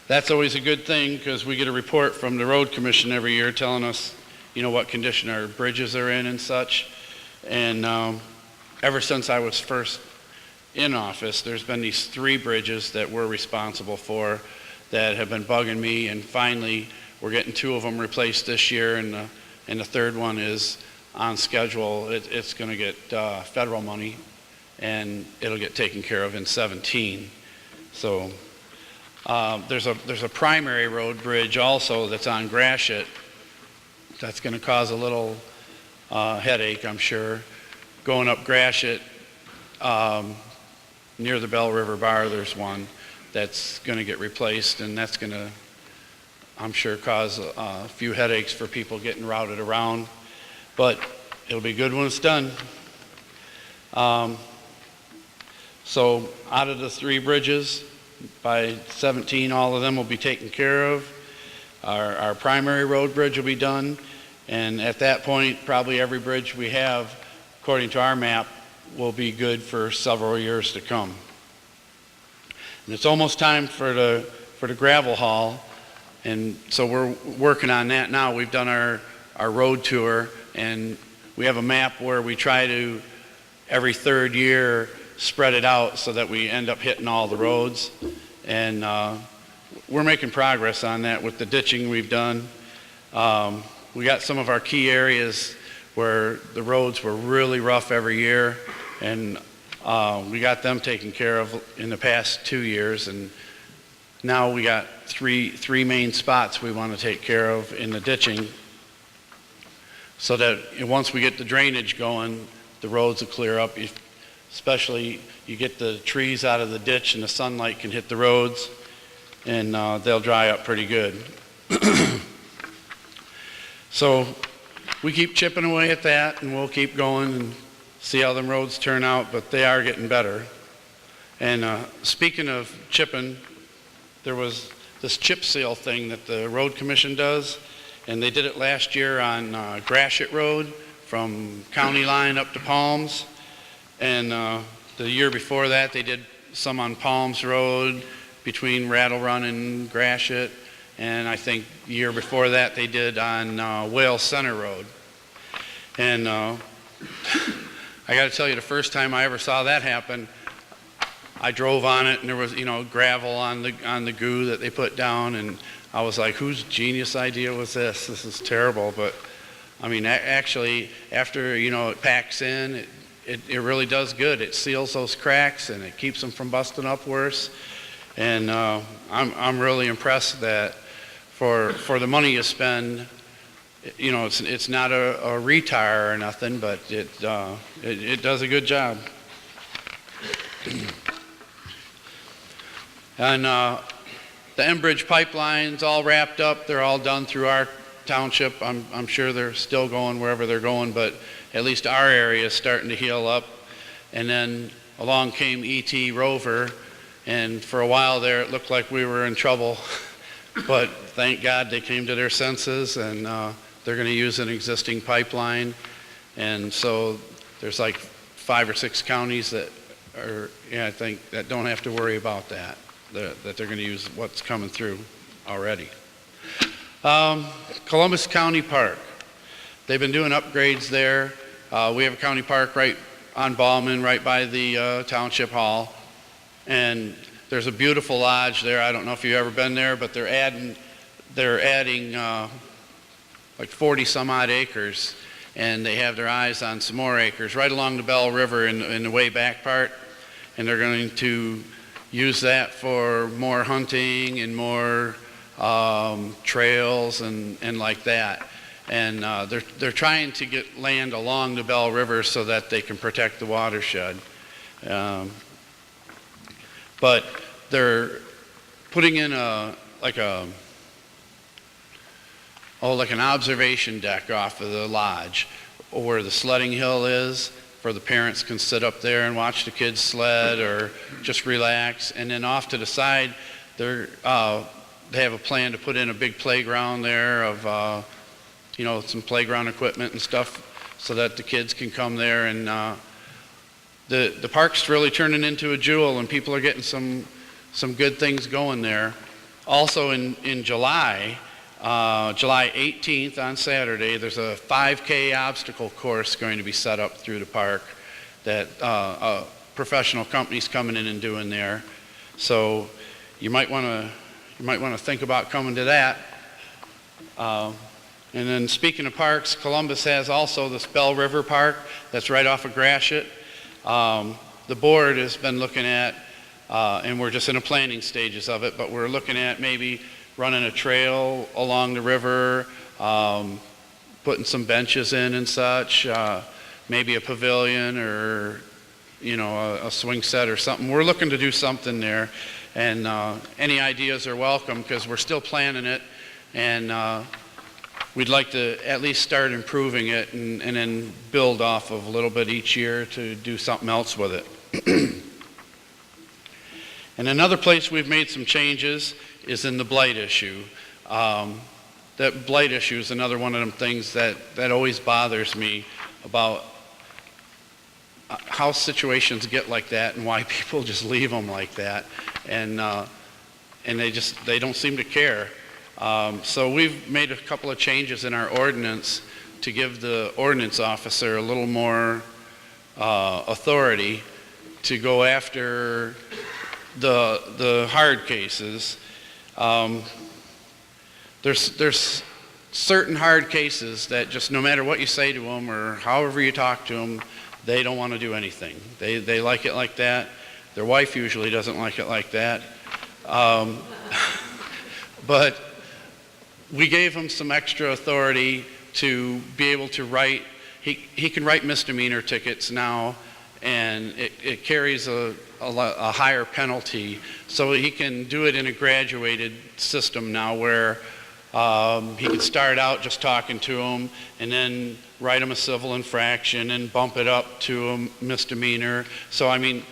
that's always a good thing because we get a report from the road commission every year telling us what condition our bridges are in and such. And ever since I was first in office, there's been these 3 bridges that we're responsible for that have been bugging me, and finally we're getting 2 of them replaced this year, and the third one is on schedule. It's going to get federal money, and it'll get taken care of in 17. So there's a primary road bridge also that's on Gratiot that's going to cause a little headache, I'm sure. Going up Gratiot, near the Bell River Bar, there's one that's going to get replaced, and that's going to, I'm sure, cause a few headaches for people getting routed around. But it'll be good when it's done. So out of the 3 bridges, by 17, all of them will be taken care of. Our primary road bridge will be done. And at that point, probably every bridge we have, according to our map, will be good for several years to come. And it's almost time for the gravel haul, and so we're working on that now. We've done our road tour, and we have a map where we try to, every third year, spread it out so that we end up hitting all the roads. And we're making progress on that with the ditching we've done. We got some of our key areas where the roads were really rough every year, and we got them taken care of in the past 2 years, and now we got three main spots we want to take care of in the ditching, so that once we get the drainage going, the roads will clear up. Especially you get the trees out of the ditch and the sunlight can hit the roads, and they'll dry up pretty good. So we keep chipping away at that, and we'll keep going and see how them roads turn out, but they are getting better. And speaking of chipping, there was this chip seal thing that the road commission does, and they did it last year on Gratiot Road from County Line up to Palms, and the year before that they did some on Palms Road between Rattle Run and Gratiot, and I think the year before that they did on Wales Center Road. And I got to tell you, the first time I ever saw that happen, I drove on it, and there was, gravel on the goo that they put down, and I was like, whose genius idea was this? This is terrible. But I mean, actually, after it packs in, it really does good. It seals those cracks, and it keeps them from busting up worse. And I'm really impressed that for the money you spend, it's not a retire or nothing, but it does a good job. And the Enbridge pipeline's all wrapped up. They're all done through our township. I'm sure they're still going wherever they're going, but at least our area is starting to heal up. And then along came ET Rover, and for a while there it looked like we were in trouble. But thank God they came to their senses, and they're going to use an existing pipeline. And so there's like 5 or 6 counties that I think that don't have to worry about that they're going to use what's coming through already. Columbus County Park. They've been doing upgrades there. We have a county park right on Ballman, right by the township hall. And there's a beautiful lodge there. I don't know if you've ever been there, but they're adding like 40 some odd acres, and they have their eyes on some more acres right along the Bell River in the way back part. And they're going to use that for more hunting and more trails and like that. And they're trying to get land along the Bell River so that they can protect the watershed. But they're putting in like an observation deck off of the lodge where the sledding hill is, for the parents can sit up there and watch the kids sled or just relax. And then off to the side, they have a plan to put in a big playground there of some playground equipment and stuff so that the kids can come there. And the park's really turning into a jewel, and people are getting some good things going there. Also in July 18th on Saturday, there's a 5K obstacle course going to be set up through the park that a professional company's coming in and doing there. So you might want to think about coming to that. And then speaking of parks, Columbus has also this Bell River Park that's right off of Gratiot. The board has been looking at, and we're just in the planning stages of it, but we're looking at maybe running a trail along the river, putting some benches in and such, maybe a pavilion or a swing set or something. We're looking to do something there, and any ideas are welcome because we're still planning it, and we'd like to at least start improving it and then build off of a little bit each year to do something else with it. And another place we've made some changes is in the blight issue. That blight issue is another one of them things that always bothers me about how situations get like that and why people just leave them like that. and they don't seem to care. So we've made a couple of changes in our ordinance to give the ordinance officer a little more authority to go after the hard cases. There's certain hard cases that just no matter what you say to them or however you talk to them, they don't want to do anything. They like it like that. Their wife usually doesn't like it like that. But we gave him some extra authority to be able to write. He can write misdemeanor tickets now, and it carries a higher penalty. So he can do it in a graduated system now where he can start out just talking to them and then write them a civil infraction and bump it up to a misdemeanor. So, I mean,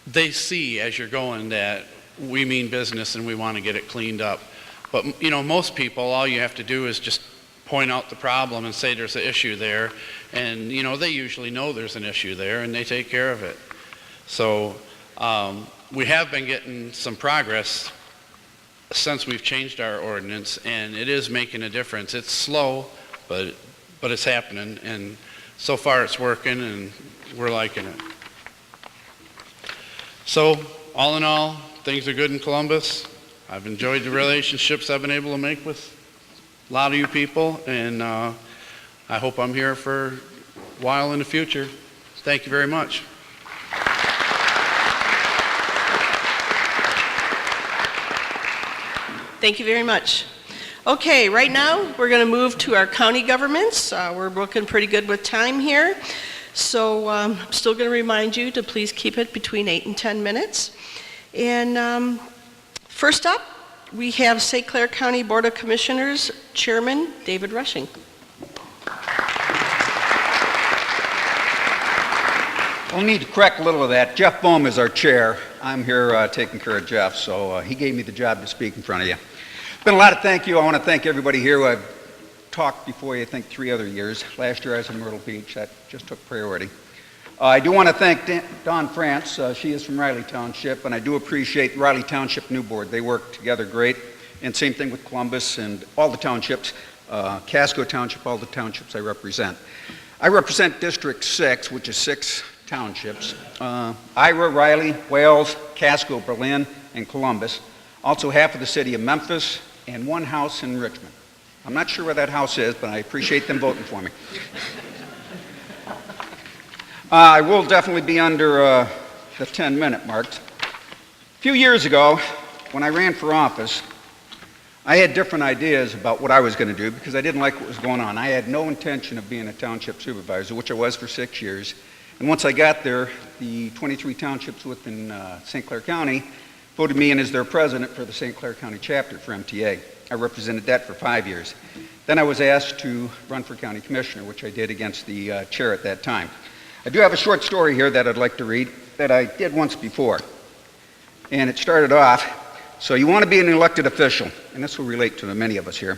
they see as you're going that we mean business and we want to get it cleaned up. But, you know, most people, all you have to do is just point out the problem and say there's an issue there. And, you know, they usually know there's an issue there and they take care of it. So we have been getting some progress since we've changed our ordinance, and it is making a difference. It's slow, but it's happening, and so far it's working, and we're liking it. So, all in all, things are good in Columbus. I've enjoyed the relationships I've been able to make with a lot of you people, and I hope I'm here for a while in the future. Thank you very much. Thank you very much. Okay, right now we're going to move to our county governments. We're looking pretty good with time here. So I'm still going to remind you to please keep it between 8 and 10 minutes. And first up, we have St. Clair County Board of Commissioners Chairman David Rushing. We'll need to correct a little of that. Jeff Bohm is our chair. I'm here taking care of Jeff, so he gave me the job to speak in front of you. Been a lot of thank you. I want to thank everybody here who I've talked before you, I think 3 other years. Last year I was in Myrtle Beach. That just took priority. I do want to thank Dawn France. She is from Riley Township, and I do appreciate the Riley Township New Board. They work together great, and same thing with Columbus and all the townships, Casco Township, all the townships I represent. I represent District 6, which is 6 townships, Ira, Riley, Wales, Casco, Berlin, and Columbus. Also half of the city of Memphis, and 1 house in Richmond. I'm not sure where that house is, but I appreciate them voting for me. I will definitely be under the 10-minute mark. A few years ago, when I ran for office, I had different ideas about what I was going to do because I didn't like what was going on. I had no intention of being a township supervisor, which I was for 6 years. And once I got there, the 23 townships within St. Clair County voted me in as their president for the St. Clair County chapter for MTA. I represented that for 5 years. Then I was asked to run for county commissioner, which I did against the chair at that time. I do have a short story here that I'd like to read that I did once before. And it started off, so you want to be an elected official, and this will relate to many of us here.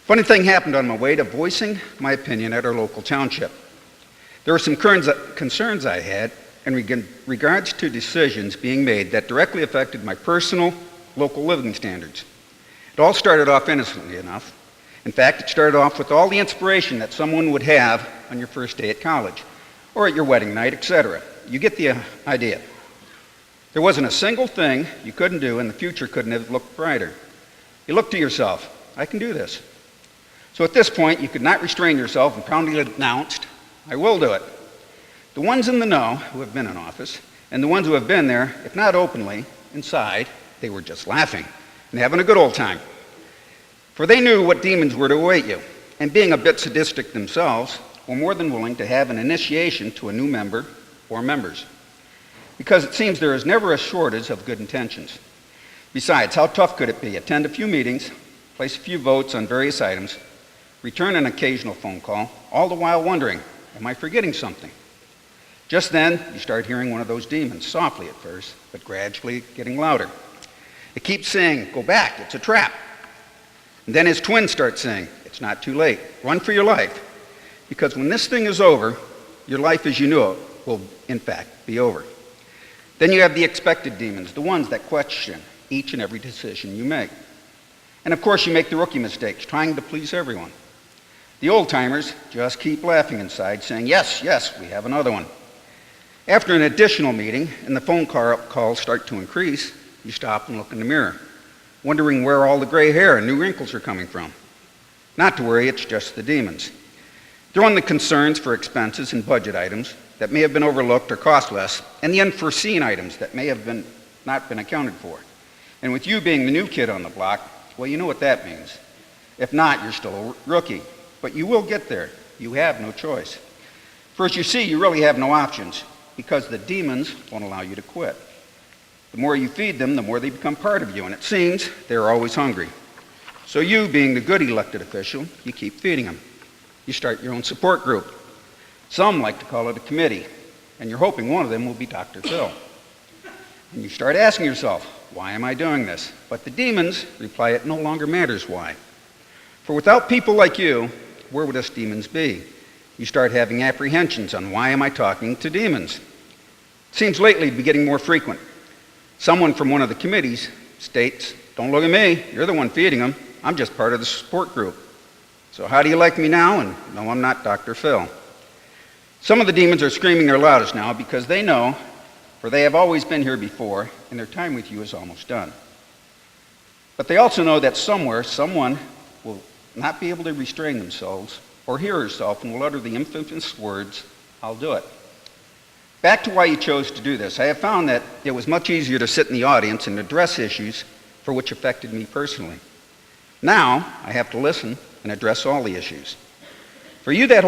Funny thing happened on my way to voicing my opinion at our local township. There were some concerns I had in regards to decisions being made that directly affected my personal local living standards. It all started off innocently enough. In fact, it started off with all the inspiration that someone would have on your first day at college, or at your wedding night, etc. You get the idea. There wasn't a single thing you couldn't do, and the future couldn't have looked brighter. You look to yourself, I can do this. So at this point, you could not restrain yourself and proudly announced, I will do it. The ones in the know who have been in office, and the ones who have been there, if not openly, inside, they were just laughing and having a good old time. For they knew what demons were to await you, and being a bit sadistic themselves, were more than willing to have an initiation to a new member or members. Because it seems there is never a shortage of good intentions. Besides, how tough could it be? Attend a few meetings, place a few votes on various items, return an occasional phone call, all the while wondering, am I forgetting something? Just then, you start hearing one of those demons, softly at first, but gradually getting louder. It keeps saying, go back, it's a trap. And then his twin starts saying, it's not too late, run for your life. Because when this thing is over, your life as you know it will, in fact, be over. Then you have the expected demons, the ones that question each and every decision you make. And of course, you make the rookie mistakes, trying to please everyone. The old-timers just keep laughing inside, saying, yes, yes, we have another one. After an additional meeting and the phone calls start to increase, you stop and look in the mirror, wondering where all the gray hair and new wrinkles are coming from. Not to worry, it's just the demons. Throw in the concerns for expenses and budget items that may have been overlooked or cost less, and the unforeseen items that may have not been accounted for. And with you being the new kid on the block, well, you know what that means. If not, you're still a rookie. But you will get there. You have no choice. First, you see, you really have no options because the demons won't allow you to quit. The more you feed them, the more they become part of you, and it seems they're always hungry. So you, being the good elected official, you keep feeding them. You start your own support group. Some like to call it a committee, and you're hoping one of them will be Dr. Phil. And you start asking yourself, why am I doing this? But the demons reply, it no longer matters why. For without people like you, where would us demons be? You start having apprehensions on why am I talking to demons? It seems lately to be getting more frequent. Someone from one of the committees states, don't look at me, you're the one feeding them. I'm just part of the support group. So how do you like me now? And no, I'm not Dr. Phil. Some of the demons are screaming their loudest now because they know, for they have always been here before, and their time with you is almost done. But they also know that somewhere, someone will not be able to restrain themselves or hear herself and will utter the infamous words, I'll do it. Back to why you chose to do this. I have found that it was much easier to sit in the audience and address issues for which affected me personally. Now, I have to listen and address all the issues. For you that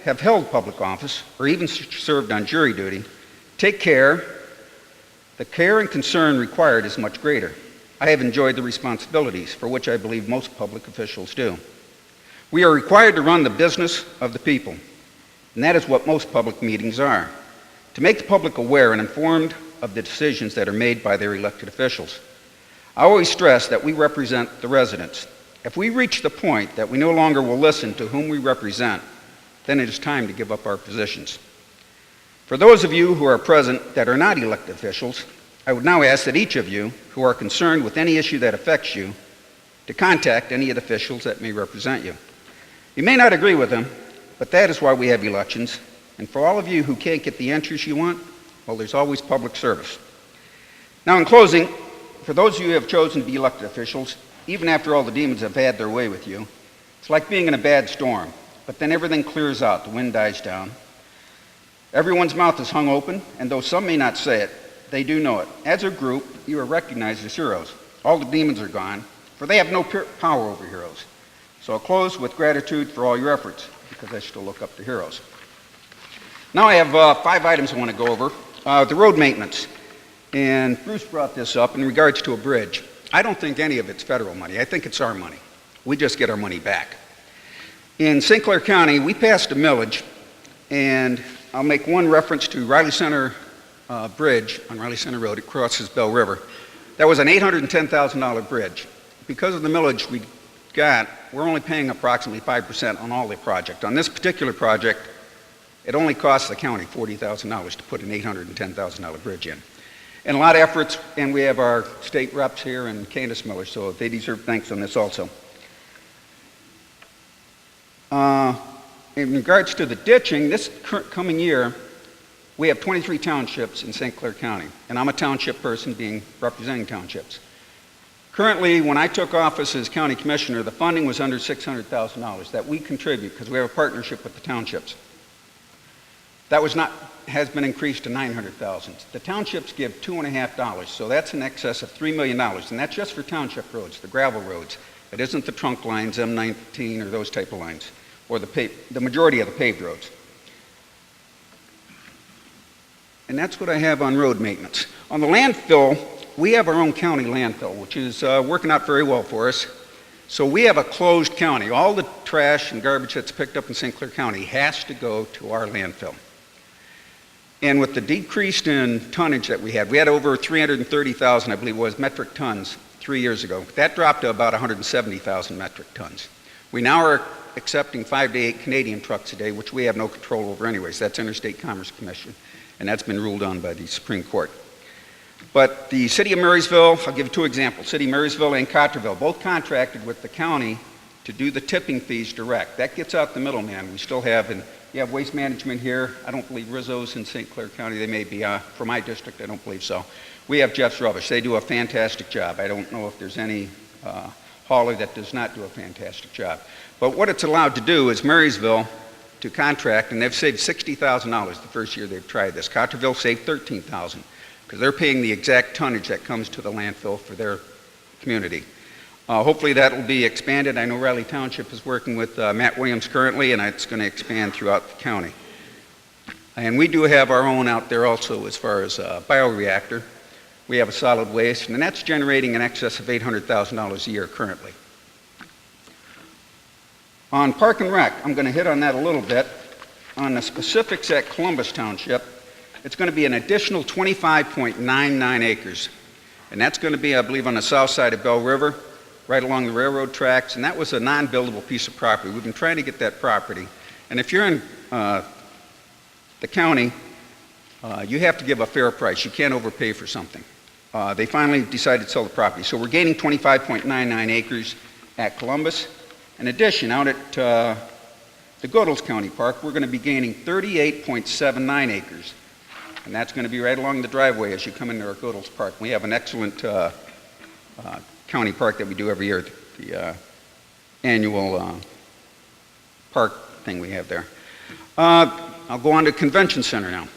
have held public office or even served on jury duty, take care. The care and concern required is much greater. I have enjoyed the responsibilities for which I believe most public officials do. We are required to run the business of the people, and that is what most public meetings are, to make the public aware and informed of the decisions that are made by their elected officials. I always stress that we represent the residents. If we reach the point that we no longer will listen to whom we represent, then it is time to give up our positions. For those of you who are present that are not elected officials, I would now ask that each of you who are concerned with any issue that affects you to contact any of the officials that may represent you. You may not agree with them, but that is why we have elections. And for all of you who can't get the answers you want, well, there's always public service. Now, in closing, for those of you who have chosen to be elected officials, even after all the demons have had their way with you, it's like being in a bad storm, but then everything clears out, the wind dies down. Everyone's mouth is hung open, and though some may not say it, they do know it. As a group, you are recognized as heroes. All the demons are gone, for they have no power over heroes. So I'll close with gratitude for all your efforts, because I still look up to heroes. Now I have 5 items I want to go over. The road maintenance. And Bruce brought this up in regards to a bridge. I don't think any of it's federal money. I think it's our money. We just get our money back. In St. Clair County, we passed a millage, and I'll make one reference to Riley Center Bridge on Riley Center Road. It crosses Bell River. That was an $810,000 bridge. Because of the millage we got, we're only paying approximately 5% on all the project. On this particular project, it only costs the county $40,000 to put an $810,000 bridge in. And a lot of efforts, and we have our state reps here and Candace Miller, so they deserve thanks on this also. In regards to the ditching, this coming year, we have 23 townships in St. Clair County, and I'm a township person representing townships. Currently, when I took office as county commissioner, the funding was under $600,000 that we contribute because we have a partnership with the townships. That has been increased to $900,000. The townships give $2.50, so that's in excess of $3 million, and that's just for township roads, the gravel roads. It isn't the trunk lines, M19, or those type of lines, or the majority of the paved roads. And that's what I have on road maintenance. On the landfill, we have our own county landfill, which is working out very well for us. So we have a closed county. All the trash and garbage that's picked up in St. Clair County has to go to our landfill. And with the decrease in tonnage that we had over 330,000, I believe it was, metric tons 3 years ago. That dropped to about 170,000 metric tons. We now are accepting 5 to 8 Canadian trucks a day, which we have no control over anyways. That's Interstate Commerce Commission, and that's been ruled on by the Supreme Court. But the city of Marysville, I'll give 2 examples. City of Marysville and Cotterville both contracted with the county to do the tipping fees direct. That gets out the middleman. We still have, and you have waste management here. I don't believe Rizzo's in St. Clair County. They may be, for my district, I don't believe so. We have Jeff's Rubbish. They do a fantastic job. I don't know if there's any hauler that does not do a fantastic job. But what it's allowed to do is Marysville to contract, and they've saved $60,000 the first year they've tried this. Cotterville saved $13,000 because they're paying the exact tonnage that comes to the landfill for their community. Hopefully that will be expanded. I know Riley Township is working with Matt Williams currently, and it's going to expand throughout the county. And we do have our own out there also as far as a bioreactor. We have a solid waste, and that's generating in excess of $800,000 a year currently. On Park and Rec, I'm going to hit on that a little bit. On the specifics at Columbus Township, it's going to be an additional 25.99 acres. And that's going to be, I believe, on the south side of Bell River, right along the railroad tracks, and that was a non-buildable piece of property. We've been trying to get that property. And if you're in the county, you have to give a fair price. You can't overpay for something. They finally decided to sell the property. So we're gaining 25.99 acres at Columbus. In addition, out at the Godels County Park, we're going to be gaining 38.79 acres. And that's going to be right along the driveway as you come into our Godels Park. We have an excellent county park that we do every year, the annual park thing we have there. I'll go on to Convention Center now.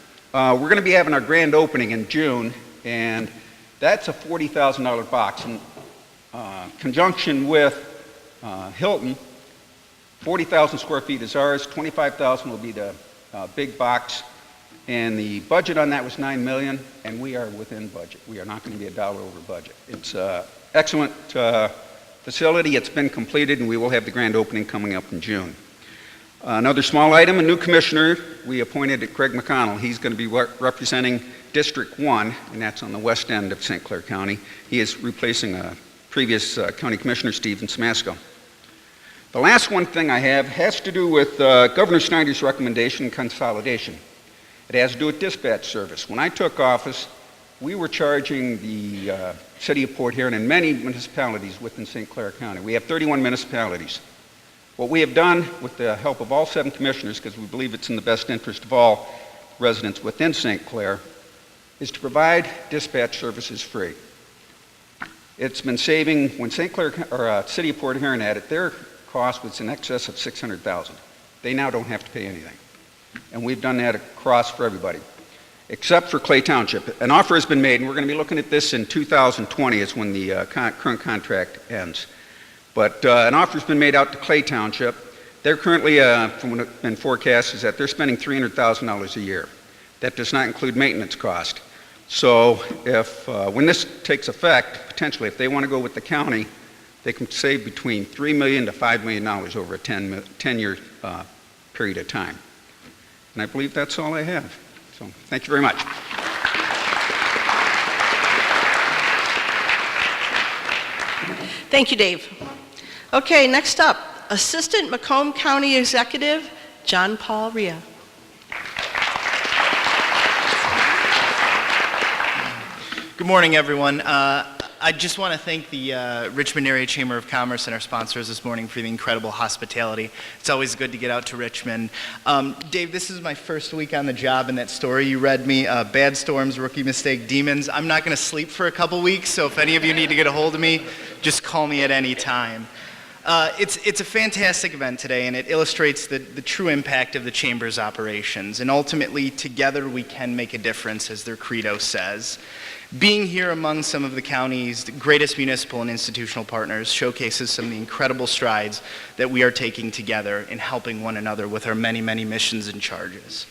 We're going to be having our grand opening in June, and that's a $40,000 box. In conjunction with Hilton, 40,000 square feet is ours, 25,000 will be the big box, and the budget on that was $9 million, and we are within budget. We are not going to be a dollar over budget. It's excellent facility. It's been completed, and we will have the grand opening coming up in June. Another small item, a new commissioner we appointed, Craig McConnell. He's going to be representing District 1, and that's on the west end of St. Clair County. He is replacing a previous county commissioner, Stephen Smasco. The last one thing I have has to do with Governor Snyder's recommendation and consolidation. It has to do with dispatch service. When I took office, we were charging the city of Port Huron and many municipalities within St. Clair County. We have 31 municipalities. What we have done with the help of all 7 commissioners, because we believe it's in the best interest of all residents within St. Clair, is to provide dispatch services free. It's been saving, when St. Clair, or City of Port Huron had it, their cost was in excess of $600,000. They now don't have to pay anything. And we've done that across for everybody, except for Clay Township. An offer has been made, and we're going to be looking at this in 2020. It's when the current contract ends. But an offer has been made out to Clay Township. They're currently, from what has been forecast, is that they're spending $300,000 a year. That does not include maintenance cost. So if, when this takes effect, potentially, if they want to go with the county, they can save between $3 million to $5 million over a 10-year period of time. And I believe that's all I have. So thank you very much. Thank you, Dave. Okay, next up, Assistant Macomb County Executive, John Paul Rhea. Good morning, everyone. I just want to thank the Richmond Area Chamber of Commerce and our sponsors this morning for the incredible hospitality. It's always good to get out to Richmond. Dave, this is my first week on the job, and that story you read me, bad storms, rookie mistake, demons. I'm not going to sleep for a couple weeks, so if any of you need to get a hold of me, just call me at any time. It's a fantastic event today, and it illustrates the true impact of the Chamber's operations. And ultimately, together we can make a difference, as their credo says. Being here among some of the county's greatest municipal and institutional partners showcases some of the incredible strides that we are taking together in helping one another with our many, many missions and charges.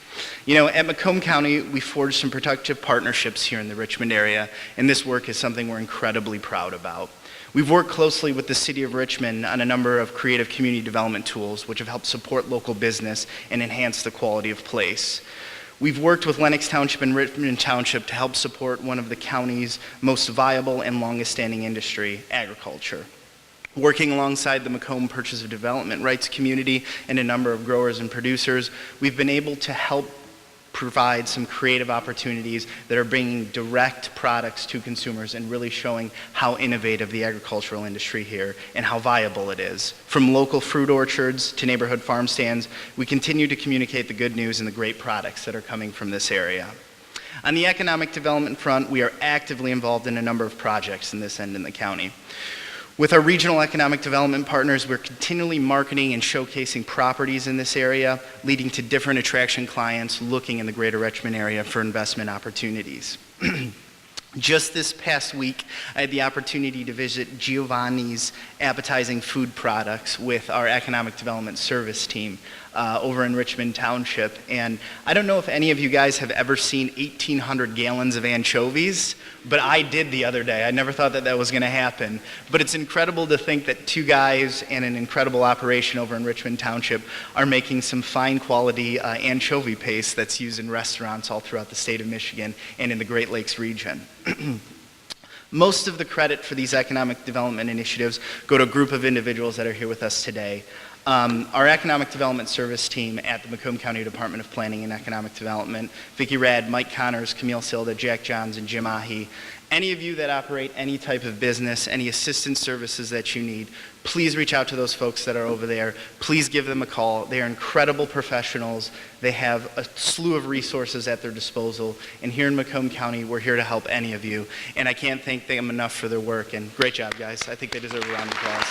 You know, at Macomb County, we forged some productive partnerships here in the Richmond area, and this work is something we're incredibly proud about. We've worked closely with the City of Richmond on a number of creative community development tools which have helped support local business and enhance the quality of place. We've worked with Lenox Township and Richmond Township to help support one of the county's most viable and longest standing industry, agriculture. Working alongside the Macomb Purchase of Development Rights community and a number of growers and producers, we've been able to help provide some creative opportunities that are bringing direct products to consumers and really showing how innovative the agricultural industry here and how viable it is. From local fruit orchards to neighborhood farm stands, we continue to communicate the good news and the great products that are coming from this area. On the economic development front, we are actively involved in a number of projects in this end in the county. With our regional economic development partners, we're continually marketing and showcasing properties in this area, leading to different attraction clients looking in the greater Richmond area for investment opportunities. Just this past week, I had the opportunity to visit Giovanni's Appetizing Food Products with our Economic Development Service team over in Richmond Township. And I don't know if any of you guys have ever seen 1,800 gallons of anchovies, but I did the other day. I never thought that that was going to happen. But it's incredible to think that two guys and an incredible operation over in Richmond Township are making some fine quality anchovy paste that's used in restaurants all throughout the state of Michigan and in the Great Lakes region. Most of the credit for these economic development initiatives go to a group of individuals that are here with us today. Our Economic Development Service team at the Macomb County Department of Planning and Economic Development, Vicki Rad, Mike Connors, Camille Silda, Jack Johns, and Jim Ahi. Any of you that operate any type of business, any assistance services that you need, please reach out to those folks that are over there. Please give them a call. They are incredible professionals. They have a slew of resources at their disposal. And here in Macomb County, we're here to help any of you. And I can't thank them enough for their work. And great job, guys. I think they deserve a round of applause.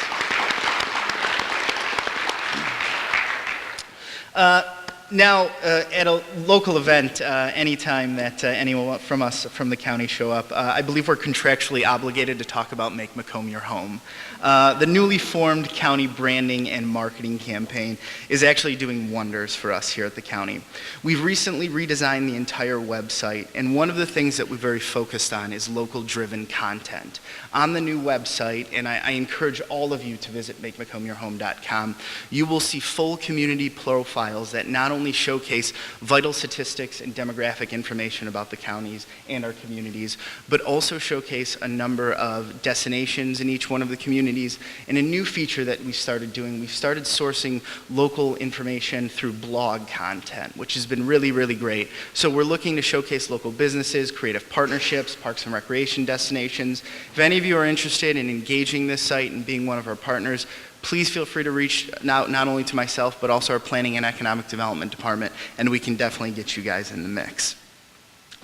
Now, at a local event, anytime that anyone from us from the county show up, I believe we're contractually obligated to talk about Make Macomb Your Home. The newly formed county branding and marketing campaign is actually doing wonders for us here at the county. We've recently redesigned the entire website, and one of the things that we're very focused on is local-driven content. On the new website, and I encourage all of you to visit MakeMacombYourHome.com, you will see full community profiles that not only showcase vital statistics and demographic information about the counties and our communities, but also showcase a number of destinations in each one of the communities. And a new feature that we started doing, we've started sourcing local information through blog content, which has been really, really great. So we're looking to showcase local businesses, creative partnerships, parks and recreation destinations. If any of you are interested in engaging this site and being one of our partners, please feel free to reach out not only to myself, but also our Planning and Economic Development Department, and we can definitely get you guys in the mix.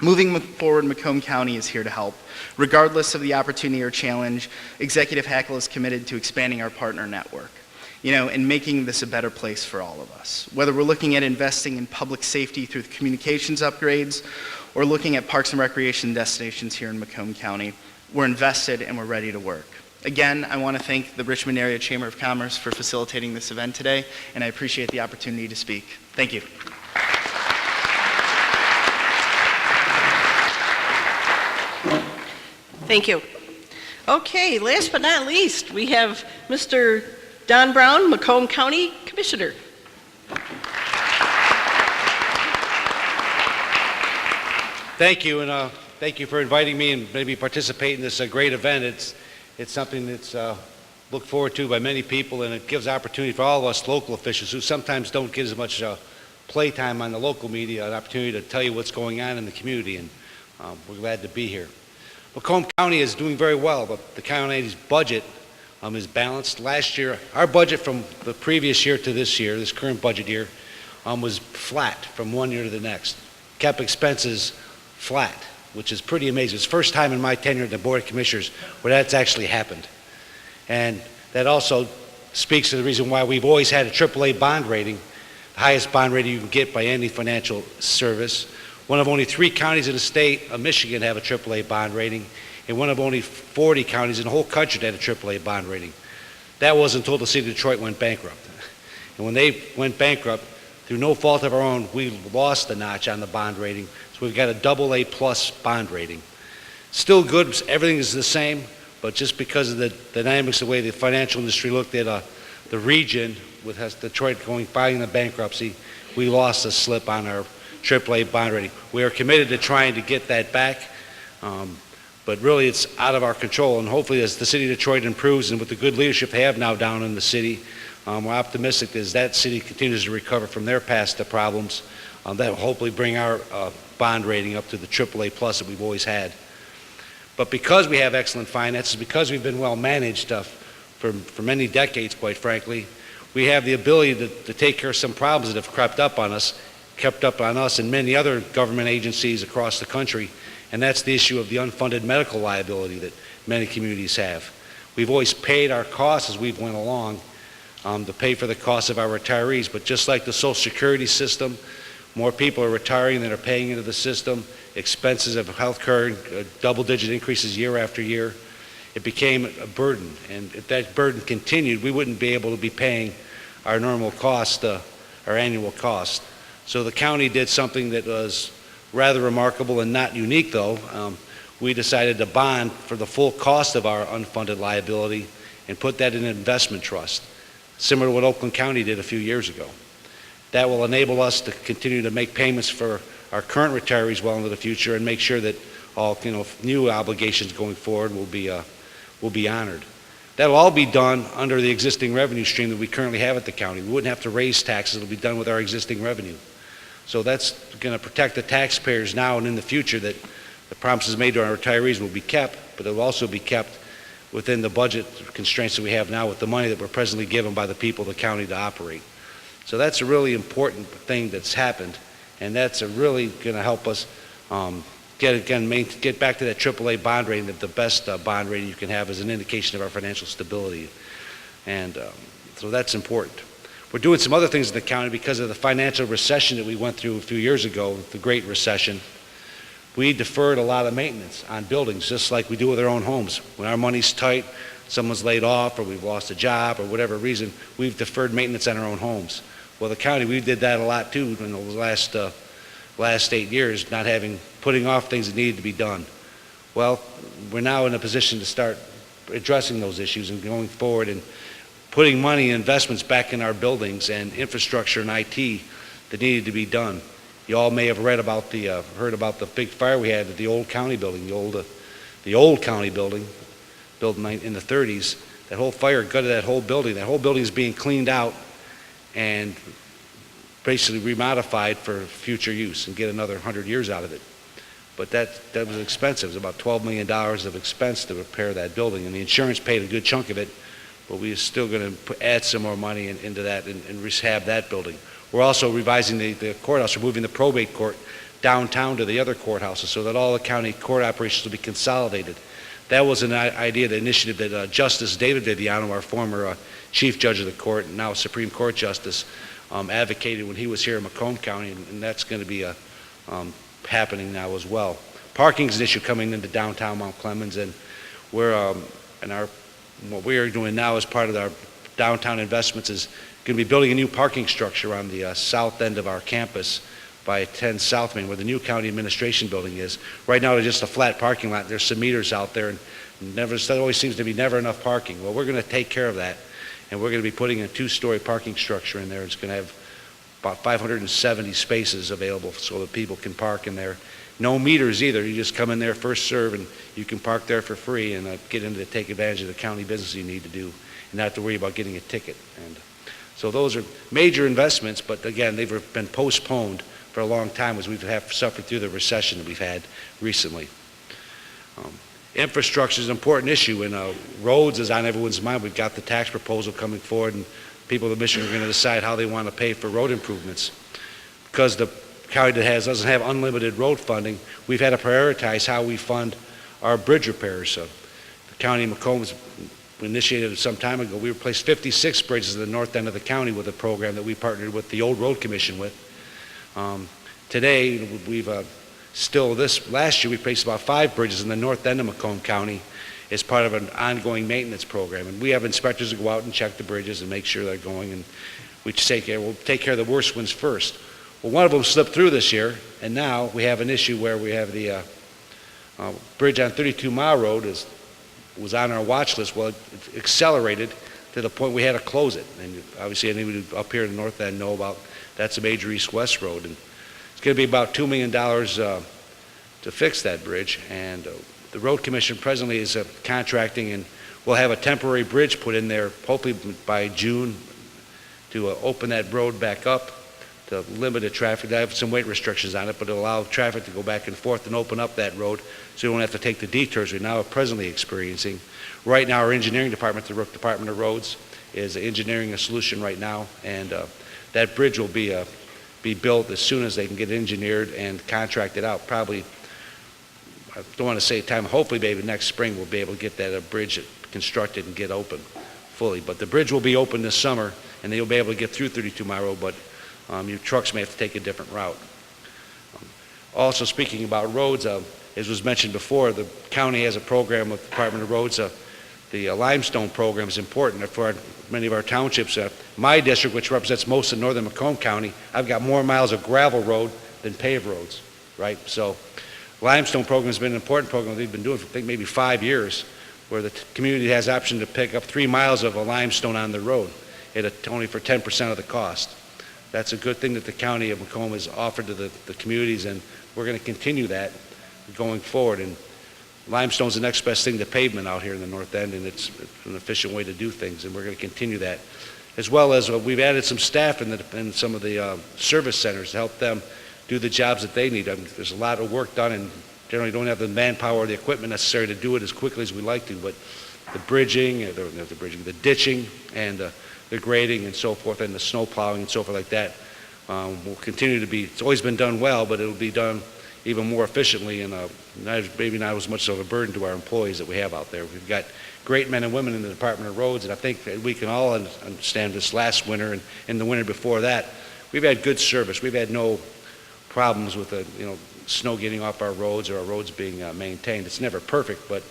Moving forward, Macomb County is here to help. Regardless of the opportunity or challenge, Executive Hackle is committed to expanding our partner network, and making this a better place for all of us. Whether we're looking at investing in public safety through communications upgrades, or looking at parks and recreation destinations here in Macomb County, we're invested and we're ready to work. Again, I want to thank the Richmond Area Chamber of Commerce for facilitating this event today, and I appreciate the opportunity to speak. Thank you. Thank you. Okay, last but not least, we have Mr. Don Brown, Macomb County Commissioner. Thank you, and thank you for inviting me and maybe participate in this great event. It's something that's looked forward to by many people, and it gives opportunity for all of us local officials who sometimes don't get as much playtime on the local media, an opportunity to tell you what's going on in the community, and we're glad to be here. Macomb County is doing very well, but the county's budget is balanced. Last year, our budget from the previous year to this year, this current budget year, was flat from one year to the next. Kept expenses flat, which is pretty amazing. It's the first time in my tenure at the Board of Commissioners where that's actually happened. And that also speaks to the reason why we've always had a AAA bond rating, the highest bond rating you can get by any financial service. One of only 3 counties in the state of Michigan have a AAA bond rating, and one of only 40 counties in the whole country that had a AAA bond rating. That wasn't until the city of Detroit went bankrupt. And when they went bankrupt, through no fault of our own, we lost the notch on the bond rating. So we've got a AA plus bond rating. Still good, everything is the same, but just because of the dynamics, the way the financial industry looked at the region with Detroit filing the bankruptcy, we lost a slip on our AAA bond rating. We are committed to trying to get that back, but really it's out of our control. And hopefully as the city of Detroit improves and with the good leadership they have now down in the city, We're optimistic as that city continues to recover from their past problems, that will hopefully bring our bond rating up to the AAA plus that we've always had. But because we have excellent finances, because we've been well managed for many decades, quite frankly, we have the ability to take care of some problems that have kept up on us and many other government agencies across the country, and that's the issue of the unfunded medical liability that many communities have. We've always paid our costs as we've went along to pay for the costs of our retirees, but just like the Social Security system, more people are retiring than are paying into the system. Expenses of health care, double-digit increases year after year. It became a burden, and if that burden continued, we wouldn't be able to be paying our normal cost, our annual cost. So the county did something that was rather remarkable and not unique, though. We decided to bond for the full cost of our unfunded liability and put that in an investment trust, similar to what Oakland County did a few years ago. That will enable us to continue to make payments for our current retirees well into the future and make sure that all new obligations going forward will be honored. That'll all be done under the existing revenue stream that we currently have at the county. We wouldn't have to raise taxes. It'll be done with our existing revenue. So that's going to protect the taxpayers now and in the future, that the promises made to our retirees will be kept, but it will also be kept within the budget constraints that we have now with the money that we're presently given by the people of the county to operate. So that's a really important thing that's happened, and that's really going to help us get back to that AAA bond rating, that the best bond rating you can have as an indication of our financial stability. And so that's important. We're doing some other things in the county because of the financial recession that we went through a few years ago, the Great Recession. We deferred a lot of maintenance on buildings, just like we do with our own homes. When our money's tight, someone's laid off, or we've lost a job, or whatever reason, we've deferred maintenance on our own homes. Well, the county, we did that a lot too in the last 8 years, putting off things that needed to be done. Well, we're now in a position to start addressing those issues and going forward and putting money and investments back in our buildings and infrastructure and IT that needed to be done. You all may have heard about the big fire we had at the old county building, the old county building, built in the 30s. That whole fire gutted that whole building. That whole building is being cleaned out and basically remodified for future use and get another 100 years out of it. But that was expensive. It was about $12 million of expense to repair that building, and the insurance paid a good chunk of it, but we're still going to add some more money into that and rehab that building. We're also revising the courthouse. We're moving the probate court downtown to the other courthouses so that all the county court operations will be consolidated. That was an idea, the initiative that Justice David Viviano, our former Chief Judge of the court and now Supreme Court Justice, advocated when he was here in Macomb County, and that's going to be happening now as well. Parking is an issue coming into downtown Mount Clemens, and what we are doing now as part of our downtown investments is going to be building a new parking structure on the south end of our campus by 10 South Main, where the new county administration building is. Right now, it's just a flat parking lot. There's some meters out there, and there always seems to be never enough parking. Well, we're going to take care of that, and we're going to be putting a 2-story parking structure in there. It's going to have about 570 spaces available so that people can park in there. No meters either. You just come in there, first serve, and you can park there for free and get in to take advantage of the county business you need to do and not have to worry about getting a ticket. And so those are major investments, but again, they've been postponed for a long time as we've suffered through the recession that we've had recently. Infrastructure is an important issue, and roads is on everyone's mind. We've got the tax proposal coming forward, and people of Michigan are going to decide how they want to pay for road improvements. Because the county doesn't have unlimited road funding, we've had to prioritize how we fund our bridge repairs. So the county of Macomb initiated some time ago. We replaced 56 bridges in the north end of the county with a program that we partnered with the old road commission with. Today, last year we replaced about 5 bridges in the north end of Macomb County as part of an ongoing maintenance program. And we have inspectors who go out and check the bridges and make sure they're going, and we'll take care of the worst ones first. Well, one of them slipped through this year, and now we have an issue where we have the bridge on 32 Mile Road was on our watch list. Well, it accelerated to the point we had to close it. And obviously anybody up here in the north end know about that's a major east-west road. And it's going to be about $2 million to fix that bridge. And the road commission presently is contracting, and we'll have a temporary bridge put in there hopefully by June to open that road back up, to limit the traffic. I have some weight restrictions on it, but it'll allow traffic to go back and forth and open up that road so you don't have to take the detours we're now presently experiencing. Right now, our engineering department, the Rook Department of Roads, is engineering a solution right now, and that bridge will be built as soon as they can get engineered and contracted out. Probably, I don't want to say time, hopefully maybe next spring we'll be able to get that bridge constructed and get open fully. But the bridge will be open this summer, and they'll be able to get through 32 Mile Road, but your trucks may have to take a different route. Also, speaking about roads, as was mentioned before, the county has a program with the Department of Roads. The limestone program is important for many of our townships. My district, which represents most of northern Macomb County, I've got more miles of gravel road than paved roads, right? So limestone program has been an important program we've been doing for, I think, maybe 5 years, where the community has the option to pick up 3 miles of a limestone on the road only for 10% of the cost. That's a good thing that the county of Macomb has offered to the communities, and we're going to continue that going forward. And limestone's the next best thing to pavement out here in the north end, and it's an efficient way to do things, and we're going to continue that. As well as we've added some staff in some of the service centers to help them do the jobs that they need. I mean, there's a lot of work done, and generally don't have the manpower or the equipment necessary to do it as quickly as we'd like to, but the bridging, the ditching, and the grading and so forth, and the snow plowing and so forth like that will continue to be, it's always been done well, but it'll be done even more efficiently and maybe not as much of a burden to our employees that we have out there. We've got great men and women in the Department of Roads, and I think that we can all understand this last winter and the winter before that, we've had good service. We've had no problems with snow getting off our roads or our roads being maintained. It's never perfect, but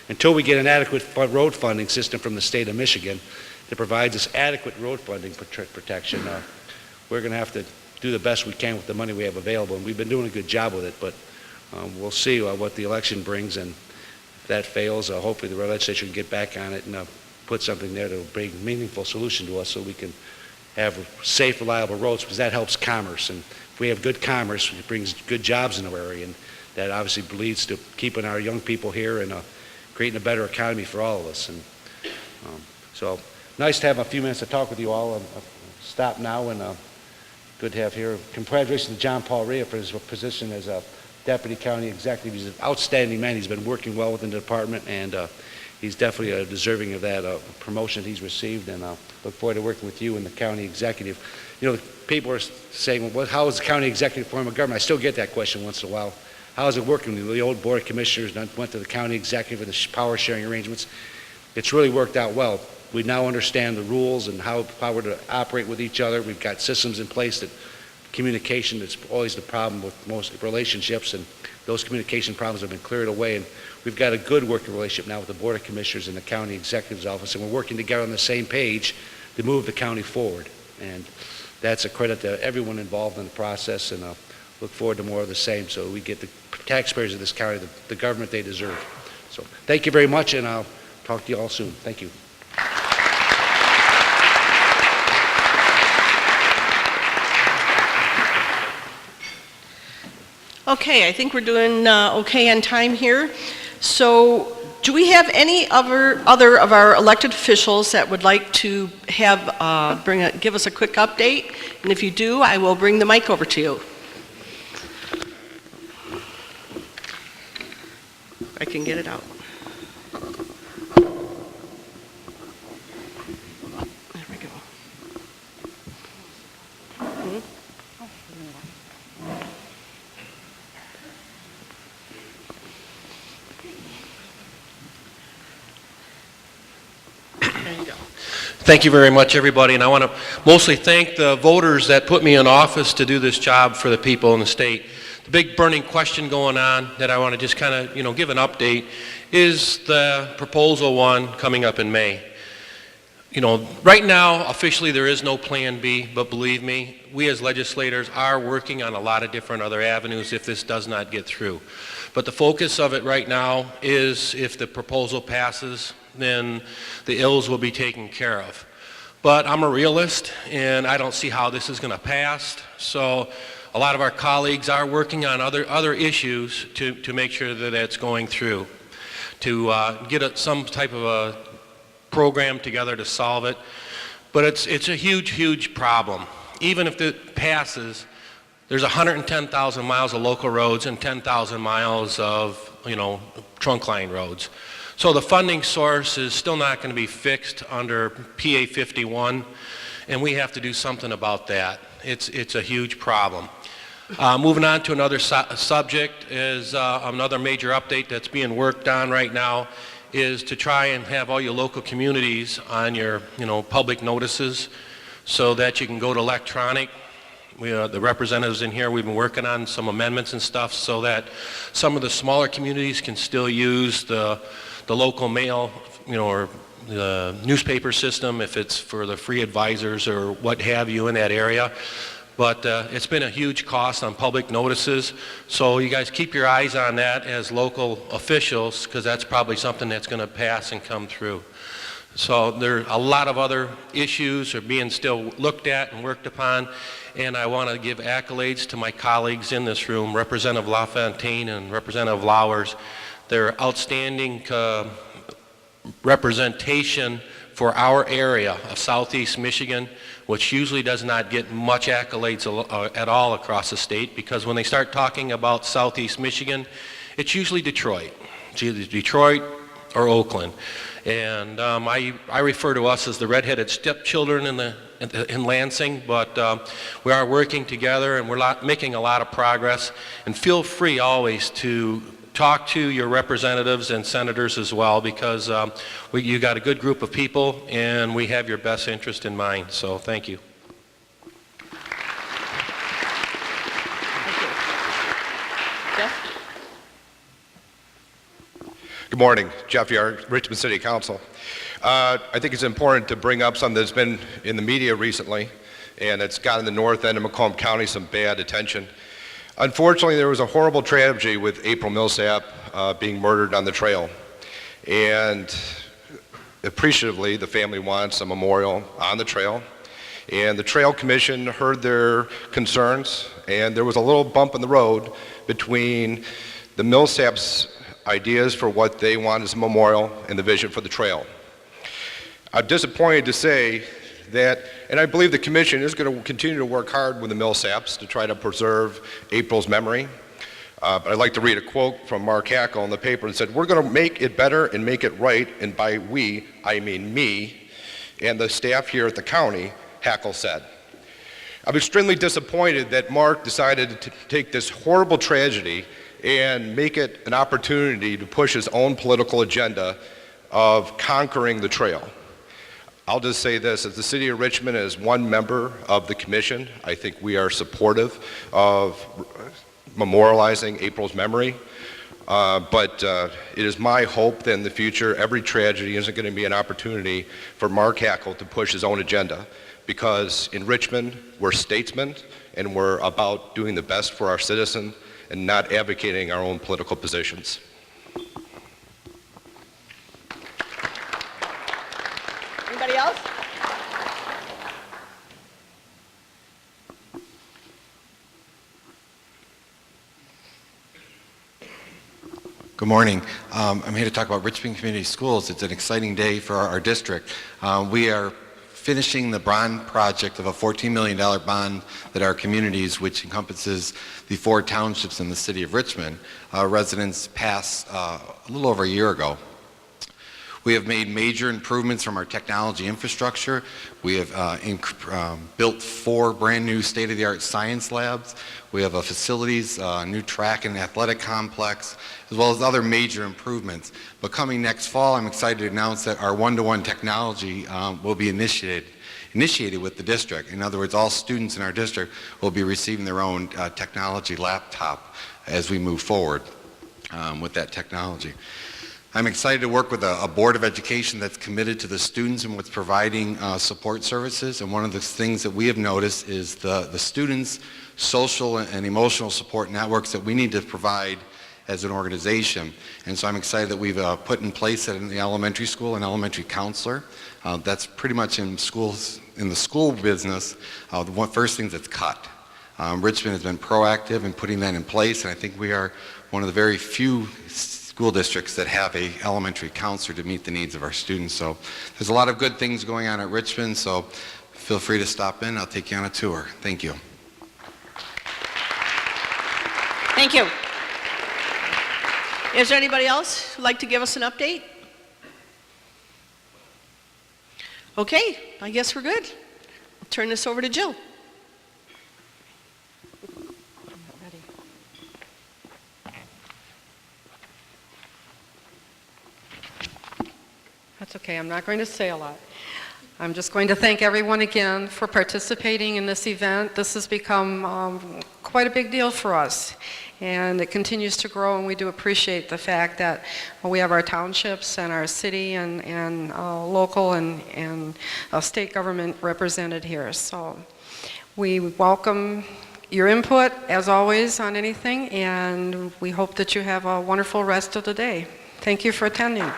until we get an adequate road funding system from the state of Michigan that provides us adequate road funding protection, we're going to have to do the best we can with the money we have available, and we've been doing a good job with it, but we'll see what the election brings, and if that fails, hopefully the legislature can get back on it and put something there that will bring a meaningful solution to us so we can have safe, reliable roads, because that helps commerce, and if we have good commerce, it brings good jobs in our area, and that obviously leads to keeping our young people here and creating a better economy for all of us. And so nice to have a few minutes to talk with you all. I'll stop now, and good to have here. Congratulations to John Paul Rhea for his position as a Deputy County Executive. He's an outstanding man. He's been working well within the department, and he's definitely deserving of that promotion he's received, and I look forward to working with you and the County Executive. You know, people are saying, well, how is the County Executive form of government? I still get that question once in a while. How is it working? The old Board of Commissioners went to the County Executive and the power sharing arrangements. It's really worked out well. We now understand the rules and how we're to operate with each other. We've got systems in place that communication is always the problem with most relationships, and those communication problems have been cleared away, and we've got a good working relationship now with the Board of Commissioners and the County Executive's Office, and we're working together on the same page to move the county forward. And that's a credit to everyone involved in the process, and I look forward to more of the same so we get the taxpayers of this county the government they deserve. So thank you very much, and I'll talk to you all soon. Thank you. Okay, I think we're doing okay on time here. So do we have any other of our elected officials that would like to have give us a quick update? And if you do, I will bring the mic over to you. I can get it out. There we go. Thank you very much, everybody, and I want to mostly thank the voters that put me in office to do this job for the people in the state. The big burning question going on that I want to just kind of, give an update is the Proposal 1 coming up in May. Right now, officially there is no Plan B, but believe me, we as legislators are working on a lot of different other avenues if this does not get through. But the focus of it right now is if the proposal passes, then the ills will be taken care of. But I'm a realist, and I don't see how this is going to pass. So a lot of our colleagues are working on other issues to make sure that it's going through, to get some type of a program together to solve it. But it's a huge, huge problem. Even if it passes, there's 110,000 miles of local roads and 10,000 miles of, trunk line roads. So the funding source is still not going to be fixed under PA 51, and we have to do something about that. It's a huge problem. Moving on to another subject is another major update that's being worked on right now is to try and have all your local communities on your, public notices so that you can go to electronic. The representatives in here, we've been working on some amendments and stuff so that some of the smaller communities can still use the local mail, or the newspaper system if it's for the free advisors or what have you in that area. But it's been a huge cost on public notices, so you guys keep your eyes on that as local officials, because that's probably something that's going to pass and come through. So there are a lot of other issues are being still looked at and worked upon, and I want to give accolades to my colleagues in this room, Representative LaFontaine and Representative Lowers. Their outstanding representation for our area of Southeast Michigan, which usually does not get much accolades at all across the state, because when they start talking about Southeast Michigan, it's usually Detroit. It's either Detroit or Oakland. And I refer to us as the redheaded stepchildren in Lansing, but we are working together and we're making a lot of progress. And feel free always to talk to your representatives and senators as well, because you got a good group of people and we have your best interest in mind. So thank you. Good morning, Jeff Yard, Richmond City Council. I think it's important to bring up something that's been in the media recently, and it's gotten the north end of Macomb County some bad attention. Unfortunately, there was a horrible tragedy with April Millsap being murdered on the trail. And appreciatively, the family wants a memorial on the trail. And the Trail Commission heard their concerns, and there was a little bump in the road between the Millsaps' ideas for what they want as a memorial and the vision for the trail. I'm disappointed to say that, and I believe the commission is going to continue to work hard with the Millsaps to try to preserve April's memory. But I'd like to read a quote from Mark Hackle in the paper that said, "We're going to make it better and make it right, and by we, I mean me and the staff here at the county," Hackle said. I'm extremely disappointed that Mark decided to take this horrible tragedy and make it an opportunity to push his own political agenda of conquering the trail. I'll just say this, as the city of Richmond, as one member of the commission, I think we are supportive of memorializing April's memory. But it is my hope that in the future, every tragedy isn't going to be an opportunity for Mark Hackle to push his own agenda. Because in Richmond, we're statesmen, and we're about doing the best for our citizens and not advocating our own political positions. Anybody else? Good morning. I'm here to talk about Richmond Community Schools. It's an exciting day for our district. We are finishing the bond project of a $14 million bond that our communities, which encompasses the 4 townships in the city of Richmond, residents passed a little over a year ago. We have made major improvements from our technology infrastructure. We have built 4 brand new state-of-the-art science labs. We have facilities, new track and athletic complex, as well as other major improvements. But coming next fall, I'm excited to announce that our one-to-one technology will be initiated with the district. In other words, all students in our district will be receiving their own technology laptop as we move forward with that technology. I'm excited to work with a Board of Education that's committed to the students and what's providing support services. And one of the things that we have noticed is the students' social and emotional support networks that we need to provide as an organization. And so I'm excited that we've put in place in the elementary school an elementary counselor. That's pretty much in schools, in the school business, the first thing that's cut. Richmond has been proactive in putting that in place, and I think we are one of the very few school districts that have a elementary counselor to meet the needs of our students. So there's a lot of good things going on at Richmond, so feel free to stop in. I'll take you on a tour. Thank you. Thank you. Is there anybody else who'd like to give us an update? Okay, I guess we're good. I'll turn this over to Jill. That's okay, I'm not going to say a lot. I'm just going to thank everyone again for participating in this event. This has become quite a big deal for us, and it continues to grow, and we do appreciate the fact that we have our townships and our city and local and state government represented here. So we welcome your input, as always, on anything, and we hope that you have a wonderful rest of the day. Thank you for attending.